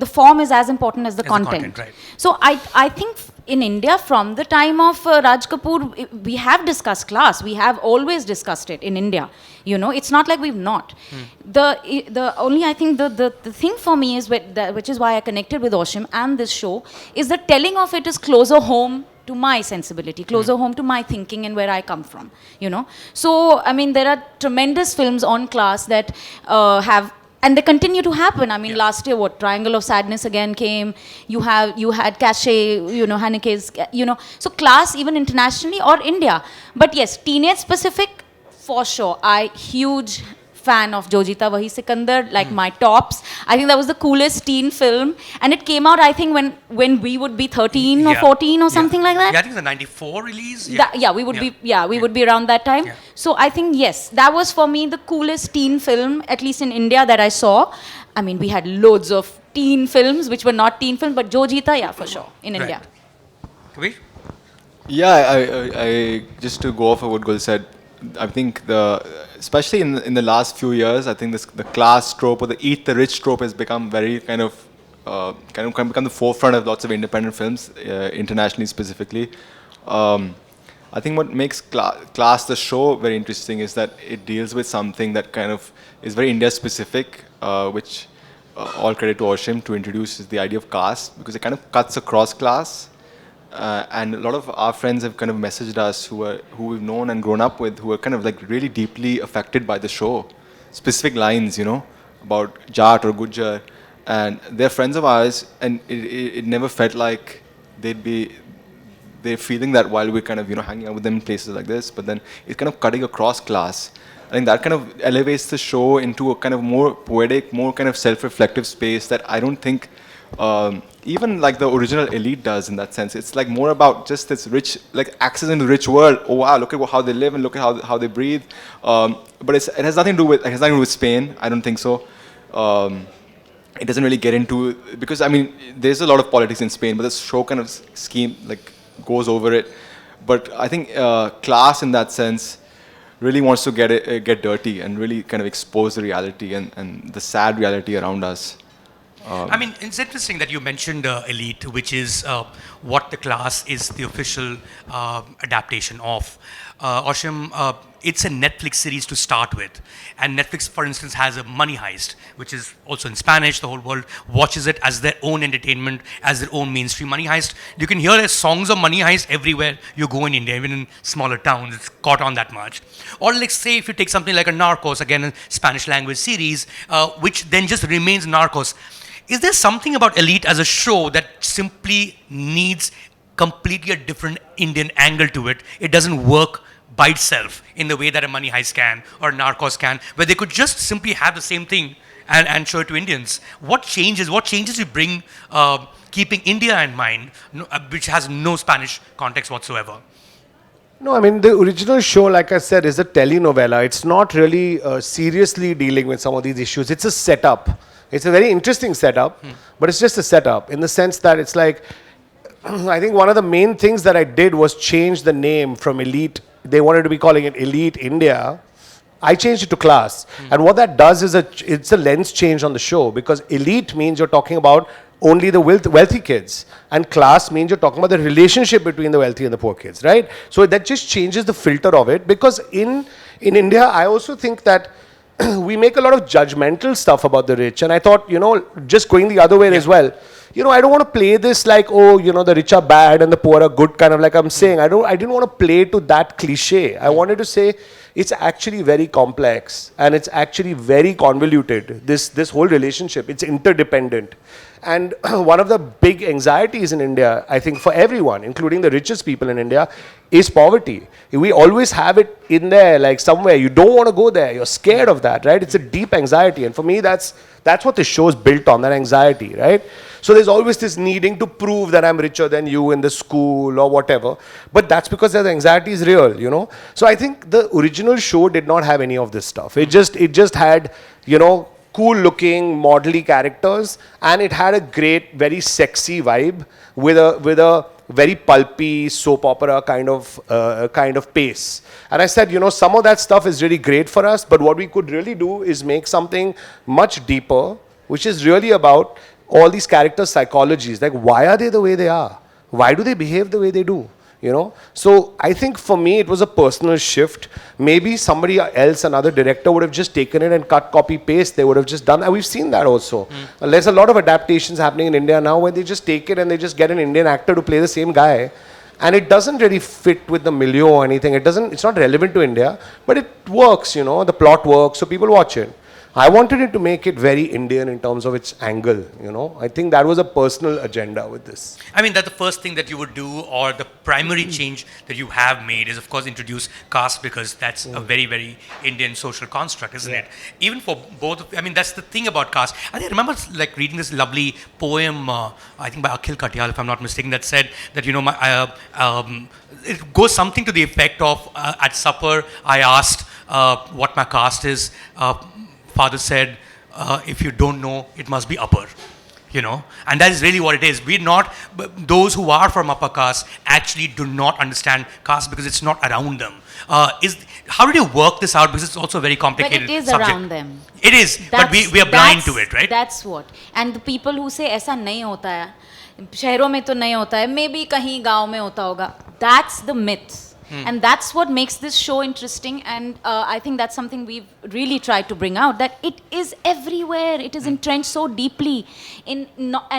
form is as important as the content. Right. So I think in India, from the time of Raj Kapoor, we have discussed class. We have always discussed it in India. You know, it's not like we've not. The only, I think the thing for me is which is why I connected with Ashim and this show, is the telling of it is closer home to my sensibility, closer home to my thinking and where I come from, you know. So, I mean, there are tremendous films on class that have, and they continue to happen. I mean, last year, Triangle of Sadness again came. You had Caste, you know, Haneke's, you know. So class, even internationally or India. But yes, teenage specific, for sure. Huge fan of Jojita Wahi Sikandar, like my tops. I think that was the coolest teen film. And it came out, I think, when we would be 13 or 14 or something like that. Yeah, I think it's a 94 release. We would be around that time. Yeah. So I think, yes, that was for me the coolest teen film, at least in India, that I saw. I mean, we had loads of teen films, which were not teen films, but Jojita, yeah, for sure, in India. Kabir? Yeah, I just to go off of what Gul said, I think especially in the last few years, I think the class trope or the eat the rich trope has become very kind of become the forefront of lots of independent films, internationally specifically. I think what makes Class the show very interesting is that it deals with something that kind of is very India specific, which all credit to Ashim to introduce is the idea of caste, because it kind of cuts across class. And a lot of our friends have kind of messaged us who we've known and grown up with, who are kind of like really deeply affected by the show. Specific lines, you know, about Jat or Gujjar, and they're friends of ours, and it never felt like they're feeling that while we're kind of, you know, hanging out with them in places like this, but then it's kind of cutting across class. I think that kind of elevates the show into a kind of more poetic, more kind of self-reflective space that I don't think even like the original Elite does in that sense. It's like more about just this rich, like access into the rich world. Oh wow, look at how they live and look at how they breathe. But it has nothing to do with Spain. I don't think so. It doesn't really get into, because I mean there's a lot of politics in Spain, but the show kind of scheme like goes over it. But I think Class in that sense really wants to get dirty and really kind of expose the reality and the sad reality around us. I mean, it's interesting that you mentioned Elite, which is what the Class is the official adaptation of. Ashim, it's a Netflix series to start with. And Netflix, for instance, has a Money Heist, which is also in Spanish. The whole world watches it as their own entertainment, as their own mainstream Money Heist. You can hear songs of Money Heist everywhere you go in India, even in smaller towns. It's caught on that much. Or let's say if you take something like a Narcos, again, a Spanish language series, which then just remains Narcos. Is there something about Elite as a show that simply needs completely a different Indian angle to it? It doesn't work by itself in the way that a Money Heist can or Narcos can, where they could just simply have the same thing and show it to Indians. What changes you bring, keeping India in mind, which has no Spanish context whatsoever? No, I mean, the original show, like I said, is a telenovela. It's not really seriously dealing with some of these issues. It's a setup. It's a very interesting setup, but it's just a setup in the sense that it's like, I think one of the main things that I did was change the name from Elite. They wanted to be calling it Elite India. I changed it to Class. And what that does is it's a lens change on the show, because Elite means you're talking about only the wealthy kids, and Class means you're talking about the relationship between the wealthy and the poor kids, right? So that just changes the filter of it, because in India, I also think that we make a lot of judgmental stuff about the rich, and I thought, you know, just going the other way as well. You know, I don't want to play this like, oh, you know, the rich are bad and the poor are good, kind of like I'm saying. I didn't want to play to that cliche. I wanted to say it's actually very complex and it's actually very convoluted, this whole relationship. It's interdependent. And one of the big anxieties in India, I think for everyone, including the richest people in India, is poverty. We always have it in there, like somewhere. You don't want to go there. You're scared of that, right? It's a deep anxiety. And for me, that's what the show's built on, that anxiety, right? So there's always this needing to prove that I'm richer than you in the school or whatever. But that's because the anxiety is real, you know? So I think the original show did not have any of this stuff. It just had, you know, cool looking, modelly characters, and it had a great, very sexy vibe with a very pulpy soap opera kind of pace. And I said, some of that stuff is really great for us, but what we could really do is make something much deeper, which is really about all these characters' psychologies. Like, why are they the way they are? Why do they behave the way they do? So I think for me it was a personal shift. Maybe somebody else, another director, would have just taken it and cut, copy, paste. They would have just done that. We've seen that also. There's a lot of adaptations happening in India now where they just take it and they just get an Indian actor to play the same guy. And it doesn't really fit with the milieu or anything. It's not relevant to India, but it works, the plot works, so people watch it. I wanted it to make it very Indian in terms of its angle, I think that was a personal agenda with this. I mean, that's the first thing that you would do, or the primary change that you have made is, of course, introduce caste, because that's a very, very Indian social construct, isn't it? Even for both, that's the thing about caste. I remember like reading this lovely poem, I think by Akhil Katyal, if I'm not mistaken, that said that, it goes something to the effect of, at supper, I asked what my caste is. Father said, if you don't know, it must be upper, and that is really what it is. Those who are from upper caste actually do not understand caste because it's not around them. How did you work this out? Because it's also a very complicated But it is subject. around them. It is, but we are blind to it, right? That's what. And the people who say, ऐसा नहीं होता है, शहरों में तो नहीं होता है, maybe कहीं गाँव में होता होगा. That's the myth. And that's what makes this show interesting, and I think that's something we've really tried to bring out, that it is everywhere. It is entrenched so deeply and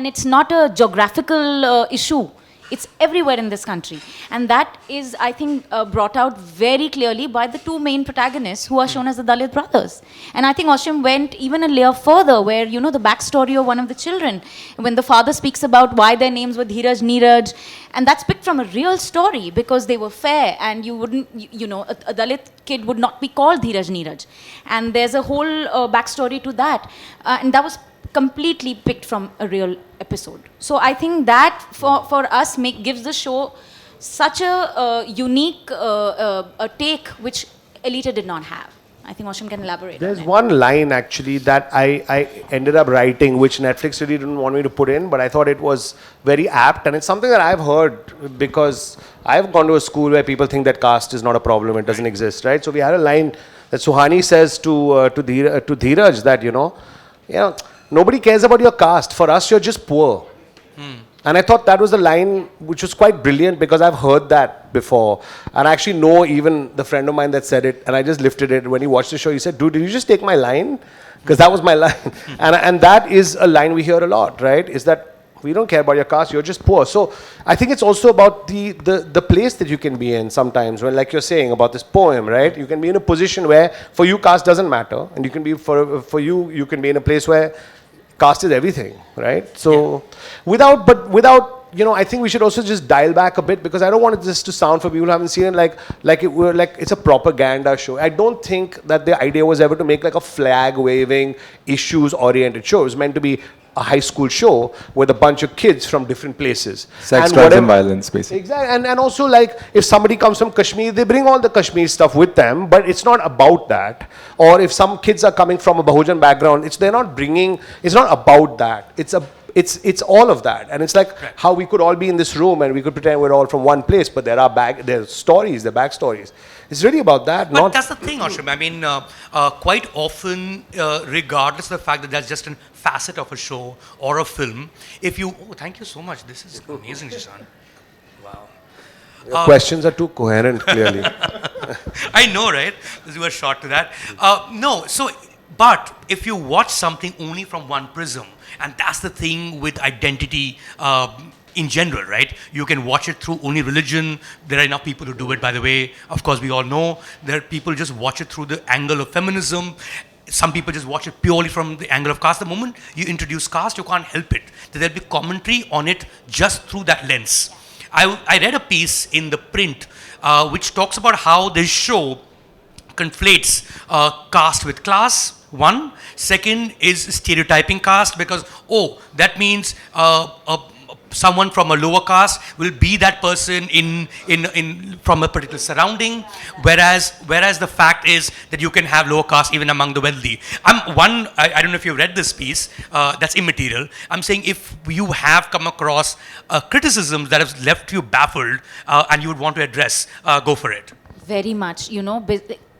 it's not a geographical issue. It's everywhere in this country, and that is, I think, brought out very clearly by the two main protagonists, who are shown as the Dalit brothers. And I think Ashim went even a layer further, where the backstory of one of the children, when the father speaks about why their names were Dheeraj, Neeraj, and that's picked from a real story, because they were fair, and you wouldn't, a Dalit kid would not be called Dheeraj, Neeraj, and there's a whole backstory to that, and that was completely picked from a real episode. So I think that for us gives the show such a unique a take which Elita did not have. I think Ashim can elaborate. There's on it. one line actually that I ended up writing, which Netflix really didn't want me to put in, but I thought it was very apt, and it's something that I've heard because I've gone to a school where people think that caste is not a problem, it doesn't exist, right? So we had a line that Suhani says to Dheeraj that nobody cares about your caste. For us, you're just poor. And I thought that was a line which was quite brilliant, because I've heard that before. And I actually know even the friend of mine that said it, and I just lifted it. When he watched the show, he said, dude, did you just take my line? Because that was my line. And that is a line we hear a lot, right? Is that we don't care about your caste, you're just poor. So I think it's also about the place that you can be in sometimes, when, like you're saying about this poem, right? You can be in a position where for you caste doesn't matter, and you can be for you can be in a place where caste is everything, right? So without I think we should also just dial back a bit, because I don't want this to sound, for people who haven't seen it, like it's a propaganda show. I don't think that the idea was ever to make like a flag waving, issues oriented show. It was meant to be a high school show with a bunch of kids from different places. Sex, drugs and violence, basically. Exactly. And also, like, if somebody comes from Kashmir, they bring all the Kashmir stuff with them, but it's not about that. Or if some kids are coming from a Bahujan background, it's not about that. It's all of that. And it's like how we could all be in this room and we could pretend we're all from one place, but there's stories, there are backstories. It's really about that. But that's the thing, Ashim. I mean, quite often, regardless of the fact that that's just a facet of a show or a film, thank you so much. This is amazing, Jishan. Wow. Your questions are too coherent, clearly. I know, right? You were short to that. But if you watch something only from one prism, and that's the thing with identity in general, right? You can watch it through only religion. There are enough people who do it, by the way. Of course, we all know. There are people who just watch it through the angle of feminism. Some people just watch it purely from the angle of caste. The moment you introduce caste, you can't help it. There'll be commentary on it just through that lens. I read a piece in the print which talks about how this show conflates caste with class. One. Second is stereotyping caste, because, that means someone from a lower caste will be that person in from a particular surrounding, whereas the fact is that you can have lower caste even among the wealthy. I don't know if you've read this piece, that's immaterial. I'm saying if you have come across criticisms that have left you baffled and you would want to address, go for it. Very much, you know.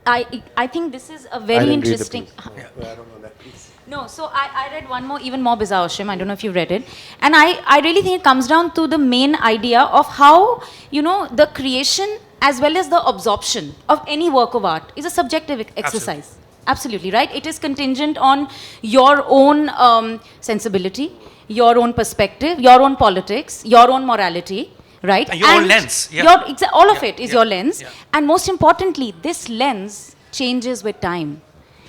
I think this is a very interesting. I don't know that piece. No, so I read one more, even more bizarre, Ashim. I don't know if you've read it. And I really think it comes down to the main idea of how, you know, the creation as well as the absorption of any work of art is a subjective exercise. Absolutely, right? It is contingent on your own sensibility, your own perspective, your own politics, your own morality, right? And your own lens. Yeah. All of it is your lens. Yeah. And most importantly, this lens changes with time.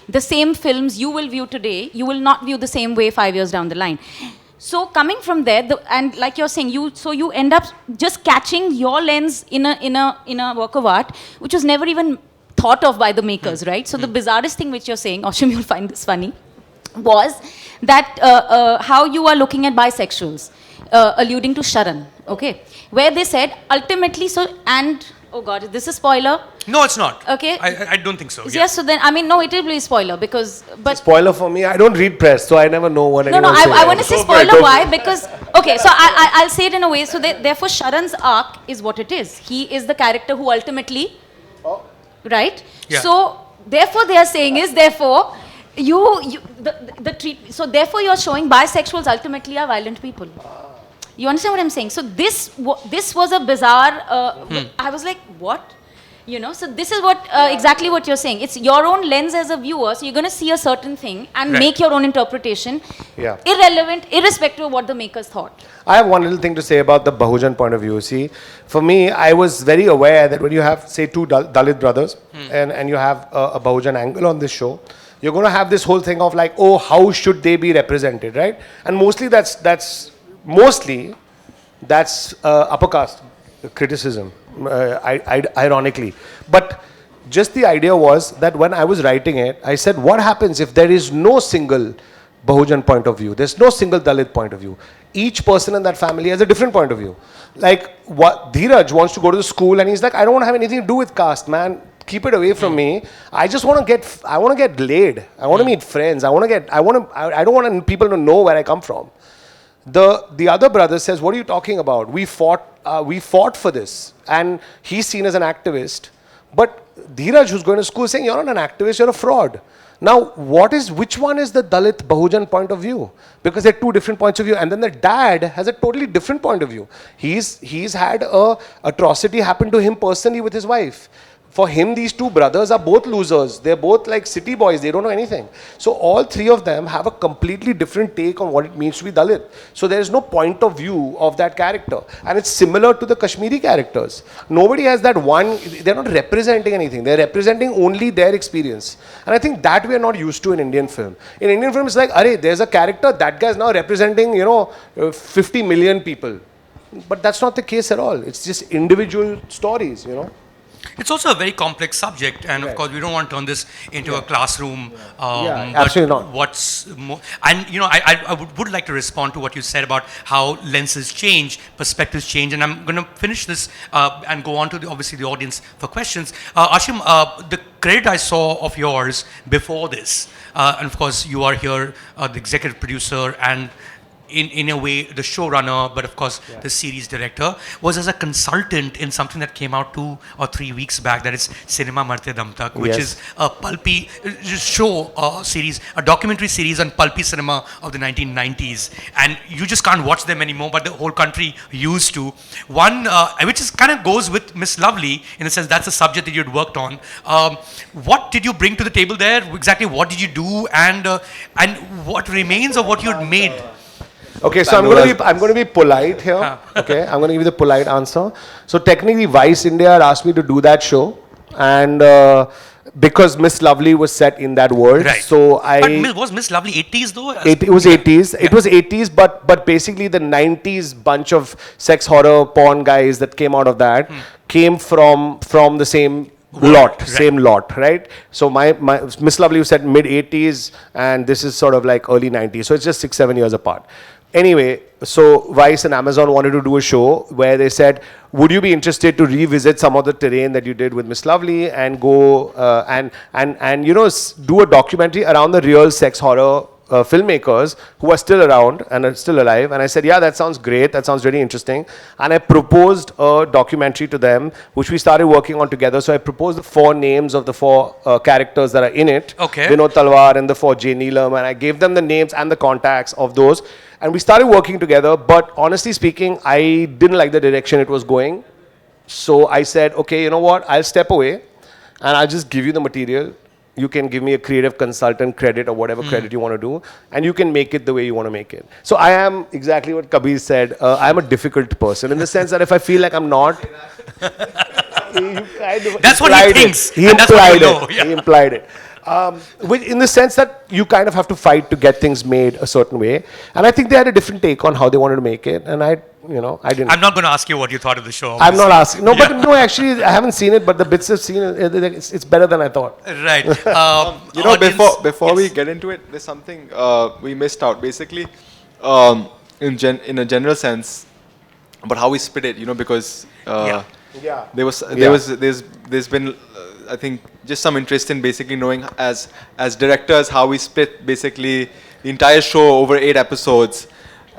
The same films you will view today, you will not view the same way 5 years down the line. So coming from there, and like you're saying, you end up just catching your lens in a work of art, which was never even thought of by the makers, right? So the bizarrest thing which you're saying, Ashim, you'll find this funny, was that how you are looking at bisexuals, alluding to Sharan, okay? Where they said, ultimately, oh God, is this a spoiler? No, it's not. Okay. I don't think so. Yes, so then, I mean, no, it will be a spoiler because, but. Spoiler for me, I don't read press, so I never know what No, anyone says. I want to say spoiler why, because, okay, so I'll say it in a way, so therefore Sharan's arc is what it is. He is the character who ultimately, right? Yeah. So, therefore they are saying is, therefore, so therefore you're showing bisexuals ultimately are violent people. You understand what I'm saying? So this was a bizarre, I was like, what? You know, so this is what exactly what you're saying. It's your own lens as a viewer, so you're going to see a certain thing and make your own interpretation, irrelevant, irrespective of what the makers thought. I have one little thing to say about the Bahujan point of view. See, for me, I was very aware that when you have, say, two Dalit brothers and you have a Bahujan angle on this show, you're going to have this whole thing of like, oh, how should they be represented, right? And mostly that's upper caste criticism, ironically. But just the idea was that when I was writing it, I said, what happens if there is no single Bahujan point of view? There's no single Dalit point of view. Each person in that family has a different point of view. Like, what Dheeraj wants to go to the school and he's like, I don't want to have anything to do with caste, man. Keep it away from me. I just want to get laid. I want to meet friends. I don't want people to know where I come from. The other brother says, what are you talking about? We fought for this. And he's seen as an activist. But Dheeraj, who's going to school, is saying, you're not an activist, you're a fraud. Now, which one is the Dalit Bahujan point of view? Because they're two different points of view. And then the dad has a totally different point of view. He's had a atrocity happen to him personally with his wife. For him, these two brothers are both losers. They're both like city boys. They don't know anything. So all three of them have a completely different take on what it means to be Dalit. So there is no point of view of that character. And it's similar to the Kashmiri characters. Nobody has that one. They're not representing anything. They're representing only their experience. And I think that we are not used to in Indian film. In Indian film, it's like, arey, there's a character. That guy's now representing, 50 million people. But that's not the case at all. It's just individual stories, It's also a very complex subject, and of course, we don't want to turn this into a classroom. Absolutely not. What's more, and I would like to respond to what you said about how lenses change, perspectives change, and I'm going to finish this and go on to obviously the audience for questions. Ashim, the credit I saw of yours before this, and of course, you are here, the executive producer and. In a way, the showrunner, but of course, the series director, was as a consultant in something that came out 2 or 3 weeks back, that is Cinema Marte Dam Tak, which is a pulpy show series, a documentary series on pulpy cinema of the 1990s. And you just can't watch them anymore, but the whole country used to. One, which is kind of goes with Miss Lovely, in a sense, that's a subject that you'd worked on. What did you bring to the table there? Exactly what did you do? And what remains of what you'd made? Okay, so I'm going to be polite here. Okay, I'm going to give you the polite answer. So technically, Vice India had asked me to do that show, and because Miss Lovely was set in that world, so But was Miss Lovely 80s though? It was 80s. Yeah. It was 80s, but basically the 90s bunch of sex horror porn guys that came out of that came from the same lot, right? So my Miss Lovely was set mid 80s, and this is sort of like early 90s. So it's just 6-7 years apart. Anyway, so Vice and Amazon wanted to do a show where they said, would you be interested to revisit some of the terrain that you did with Miss Lovely and go and you know, do a documentary around the real sex horror filmmakers who are still around and are still alive? And I said, yeah, that sounds great. That sounds really interesting. And I proposed a documentary to them, which we started working on together. So I proposed the 4 names of the 4 characters that are in it. Okay. Vinod Talwar and the 4 J. Neelam. And I gave them the names and the contacts of those. And we started working together. But honestly speaking, I didn't like the direction it was going. So I said, okay, you know what? I'll step away and I'll just give you the material. You can give me a creative consultant credit or whatever credit you want to do, and you can make it the way you want to make it. So I am exactly what Kabir said. I'm a difficult person in the sense that if I feel like I'm not, That's what he thinks. He and that's what implied you know. it. Yeah. He implied it. In the sense that you kind of have to fight to get things made a certain way, and I think they had a different take on how they wanted to make it, and I didn't. I'm not going to ask you what you thought of the show. I'm not asking. No, but no, actually, I haven't seen it, but the bits I've seen, it's better than I thought. Right. You know, Audience- before we yes. get into it, there's something we missed out. Basically, in a general sense, about how we split it. You know, because Yeah. Yeah. there's been I think just some interest in basically knowing as directors how we split basically the entire show over 8 episodes.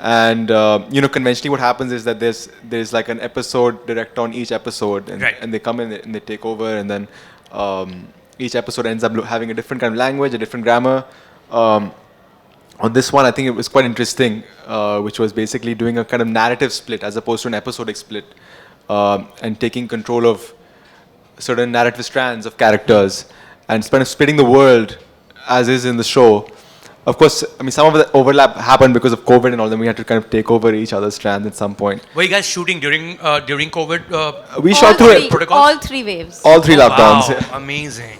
And you know, conventionally what happens is that there's like an episode director on each episode, and, Right. and they come in and they take over, and then each episode ends up having a different kind of language, a different grammar. On this one, I think it was quite interesting, which was basically doing a kind of narrative split as opposed to an episodic split, and taking control of certain narrative strands of characters and kind of splitting the world as is in the show. Of course, I mean, some of the overlap happened because of COVID and all, then we had to kind of take over each other's strands at some point. Were you guys shooting during COVID? We shot through it, protocols? All 3 waves. all 3 lockdowns. Wow, amazing.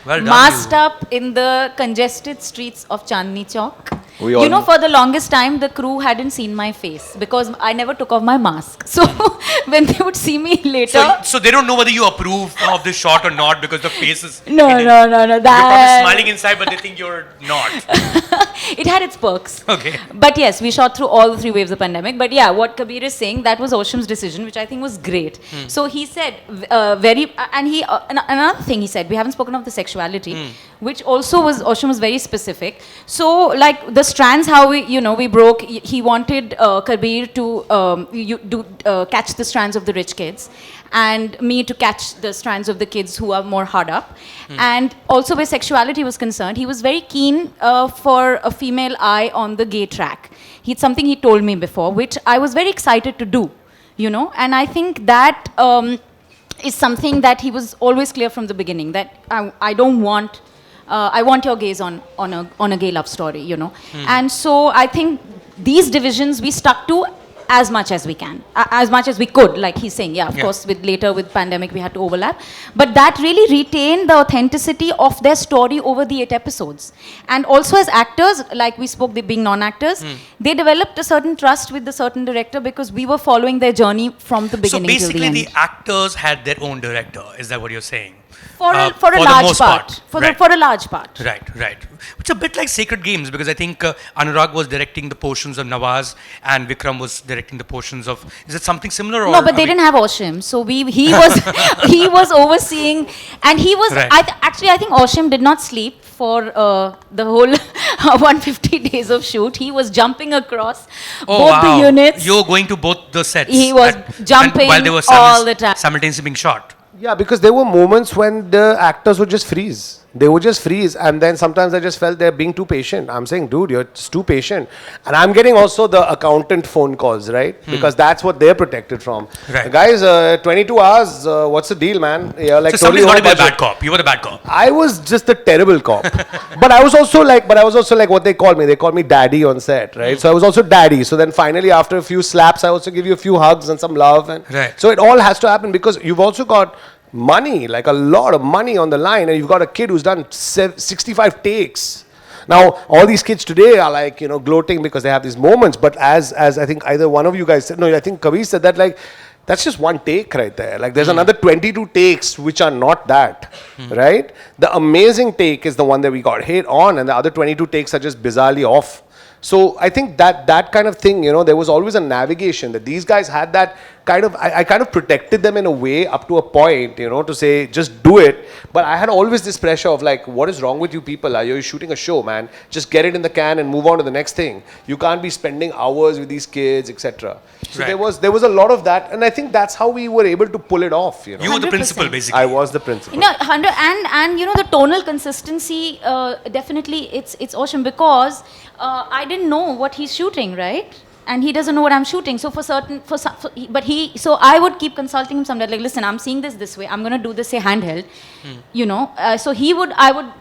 Well done. Masked you. up in the congested streets of Chandni Chowk. We all- You know, for the longest time, the crew hadn't seen my face because I never took off my mask. So when they would see me later, So they don't know whether you approve of the shot or not because the face is no. hidden. You're probably That smiling inside, but they think you're not. it had its perks. Okay. But yes, we shot through all the 3 waves of the pandemic. But yeah, what Kabir is saying, that was Ashim's decision, which I think was great. So he said another thing he said, we haven't spoken of the sexuality, which also was, Ashim was very specific. So like the strands, how we broke, he wanted Kabir to catch the strands of the rich kids, and me to catch the strands of the kids who are more hard up. And also where sexuality was concerned, he was very keen for a female eye on the gay track. It's something he told me before, which I was very excited to do, and I think that is something that he was always clear from the beginning, that I don't want, I want your gaze on a gay love story, And so I think these divisions we stuck to as much as we can, as much as we could, like he's saying. Yeah, of course, with pandemic we had to overlap, but that really retained the authenticity of their story over the 8 episodes. And also as actors, like we spoke, they being non-actors, they developed a certain trust with the certain director because we were following their journey from the So beginning till the basically, end. the actors had their own director. Is that what you're saying? For a the large most part. Right. For a large part. Right. It's a bit like Sacred Games, because I think Anurag was directing the portions of Nawaz and Vikram was directing the portions of. Is it something similar? Or No, but they didn't have Ashim, so he was overseeing, and he was. Right. I think Ashim did not sleep for the whole 150 days of shoot. He was jumping across both the units. You're going to both the sets. He was jumping while they were all the time. simultaneously being shot. Yeah, because there were moments when the actors would just freeze. They would just freeze, and then sometimes I just felt they're being too patient. I'm saying, dude, you're just too patient. And I'm getting also the accountant phone calls, right? Because that's what they're protected from. Right. Guys, 22 hours, what's the deal, man? Yeah, like So somebody's totally got to be a over bad cop. You were the bad cop. I was just a terrible cop. but I was also like what they call me. They call me daddy on set, right? So I was also daddy. So then finally, after a few slaps, I also give you a few hugs and some love. And Right. so it all has to happen because you've also got money, like a lot of money on the line, and you've got a kid who's done 65 takes. Now, all these kids today are like, gloating because they have these moments, but as I think either one of you guys said, no, I think Kabir said that, like, that's just one take right there. Like, there's another 22 takes which are not that, right? The amazing take is the one that we got hit on, and the other 22 takes are just bizarrely off. So I think that kind of thing, there was always a navigation that these guys had that kind of, I kind of protected them in a way up to a point, to say, just do it. But I had always this pressure of like, what is wrong with you people? Are you shooting a show, man? Just get it in the can and move on to the next thing. You can't be spending hours with these kids, etc. So Right. there was a lot of that, and I think that's how we were able to pull it off. You were the 100%. principal, basically. I was the principal. No, and the tonal consistency, definitely it's awesome because I didn't know what he's shooting, right? And he doesn't know what I'm shooting. So so I would keep consulting him someday, like, listen, I'm seeing this way. I'm gonna do this, say, handheld, So I would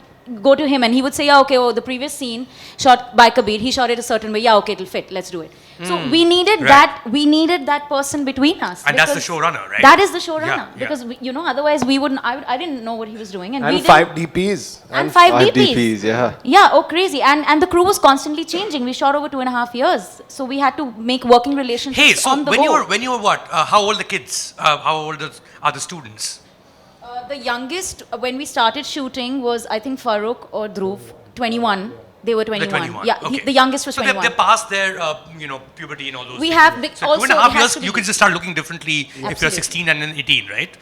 go to him and he would say, yeah, okay, the previous scene shot by Kabir, he shot it a certain way. Yeah, okay, it'll fit. Let's do it. So we needed that person between us. And that's the because showrunner, right? That is the showrunner. Yeah, yeah. Because, otherwise we wouldn't, I didn't know what he was doing. And we And didn't. 5 DPs. And five 5 DPs. DPs, yeah. Yeah, oh crazy. And the crew was constantly changing. We shot over 2.5 years. So we had to make working relationships Hey, so on the when go. you were what? How old the kids? How old are the students? The youngest, when we started shooting, was I think Farooq or Dhruv, 21. They were 21. The 21. Yeah, Okay. the youngest was so 21. they're past their, puberty and all those We things. have so also 2.5 it has years, to be- you can just start looking differently if you're Absolutely. 16 and then 18, right?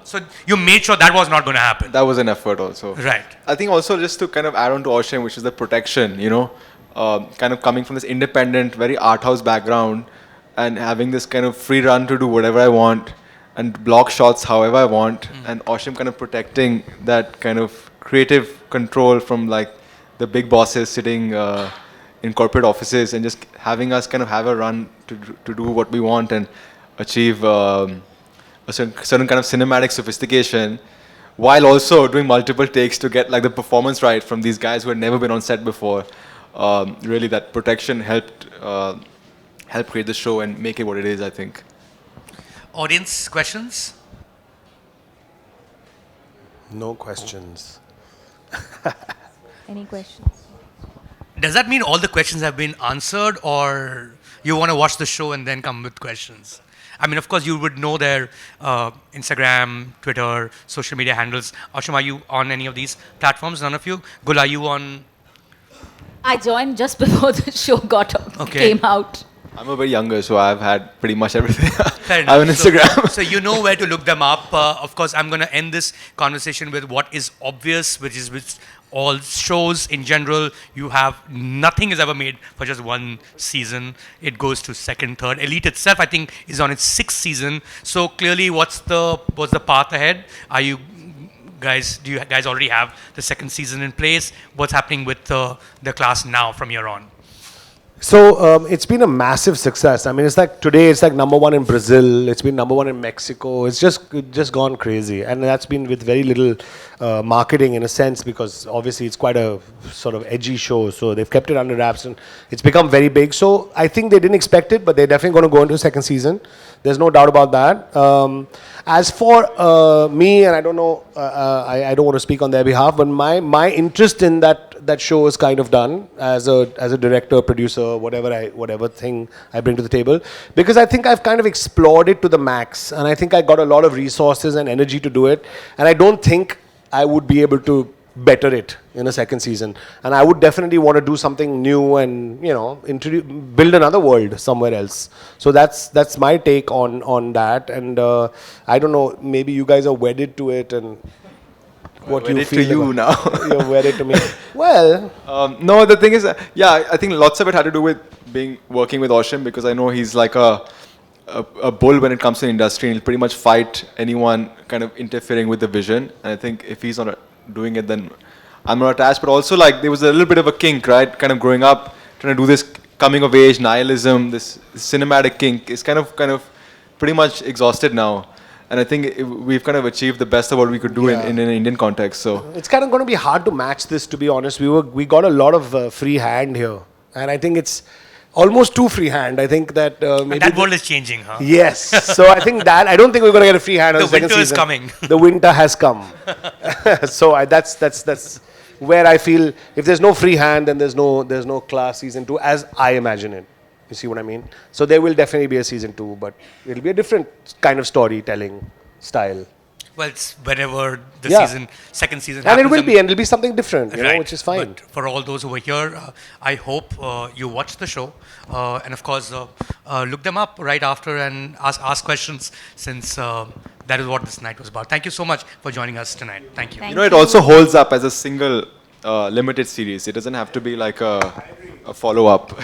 So you made sure that was not going to happen. That was an effort also. Right. I think also just to kind of add on to Ashim, which is the protection, kind of coming from this independent, very art house background and having this kind of free run to do whatever I want and block shots however I want, and Ashim kind of protecting that kind of creative control from like the big bosses sitting in corporate offices and just having us kind of have a run to do what we want and achieve a certain kind of cinematic sophistication, while also doing multiple takes to get like the performance right from these guys who had never been on set before. Really, that protection helped create the show and make it what it is, I think. Audience questions? No questions. Any questions? Does that mean all the questions have been answered, or you want to watch the show and then come with questions? I mean, of course, you would know their Instagram, Twitter, social media handles. Ashim, are you on any of these platforms? None of you? Gul, are you on? I joined just before the show came out. I'm a bit younger, so I've had pretty much everything. Fair I have an enough. Instagram. So you know where to look them up. Of course, I'm going to end this conversation with what is obvious, which is with all shows in general. You have nothing is ever made for just one season. It goes to second, third. Elite itself, I think, is on its 6th season. So clearly, what's the path ahead? Do you guys already have the 2nd season in place? What's happening with the class now from here on? So it's been a massive success. I mean, today it's like #1 in Brazil. It's been #1 in Mexico. It's just gone crazy, and that's been with very little marketing in a sense, because obviously it's quite a sort of edgy show. So they've kept it under wraps, and it's become very big. So I think they didn't expect it, but they're definitely going to go into a 2nd season. There's no doubt about that. As for me, and I don't know, I don't want to speak on their behalf, but my interest in that show is kind of done as a director, producer, whatever thing I bring to the table, because I think I've kind of explored it to the max, and I think I got a lot of resources and energy to do it, and I don't think I would be able to better it in a 2nd season, and I would definitely want to do something new and build another world somewhere else. So that's my take on that, and I don't know, maybe you guys are wedded to it, and what you Wedded feel to you about- now. You're wedded to me. Well, No, the thing is, I think lots of it had to do with working with Ashim, because I know he's like a bull when it comes to the industry, and he'll pretty much fight anyone kind of interfering with the vision. And I think if he's not doing it, then I'm not attached. But also, like, there was a little bit of a kink, right? Kind of growing up, trying to do this coming of age nihilism, this cinematic kink is kind of pretty much exhausted now. And I think we've kind of achieved the best of what we could do in an Indian context. So it's kind of going to be hard to match this, to be honest. We got a lot of free hand here, and I think it's almost too free hand. I think that maybe That world is changing, huh? Yes, so I think that I don't think we're going to get a free hand on The the second winter is season. coming. The winter has come. So that's where I feel if there's no free hand, then there's no class season 2 as I imagine it. You see what I mean? So there will definitely be a season 2, but it'll be a different kind of storytelling style. Well, it's whenever the Yeah. second season And happens. it will be, and it'll be something different, you know, Right. which is fine. But for all those who are here, I hope you watch the show, and of course, look them up right after and ask questions, since that is what this night was about. Thank you so much for joining us tonight. Thank you. Thank You know, it also holds up as a single limited series. It doesn't have to be like a follow-up.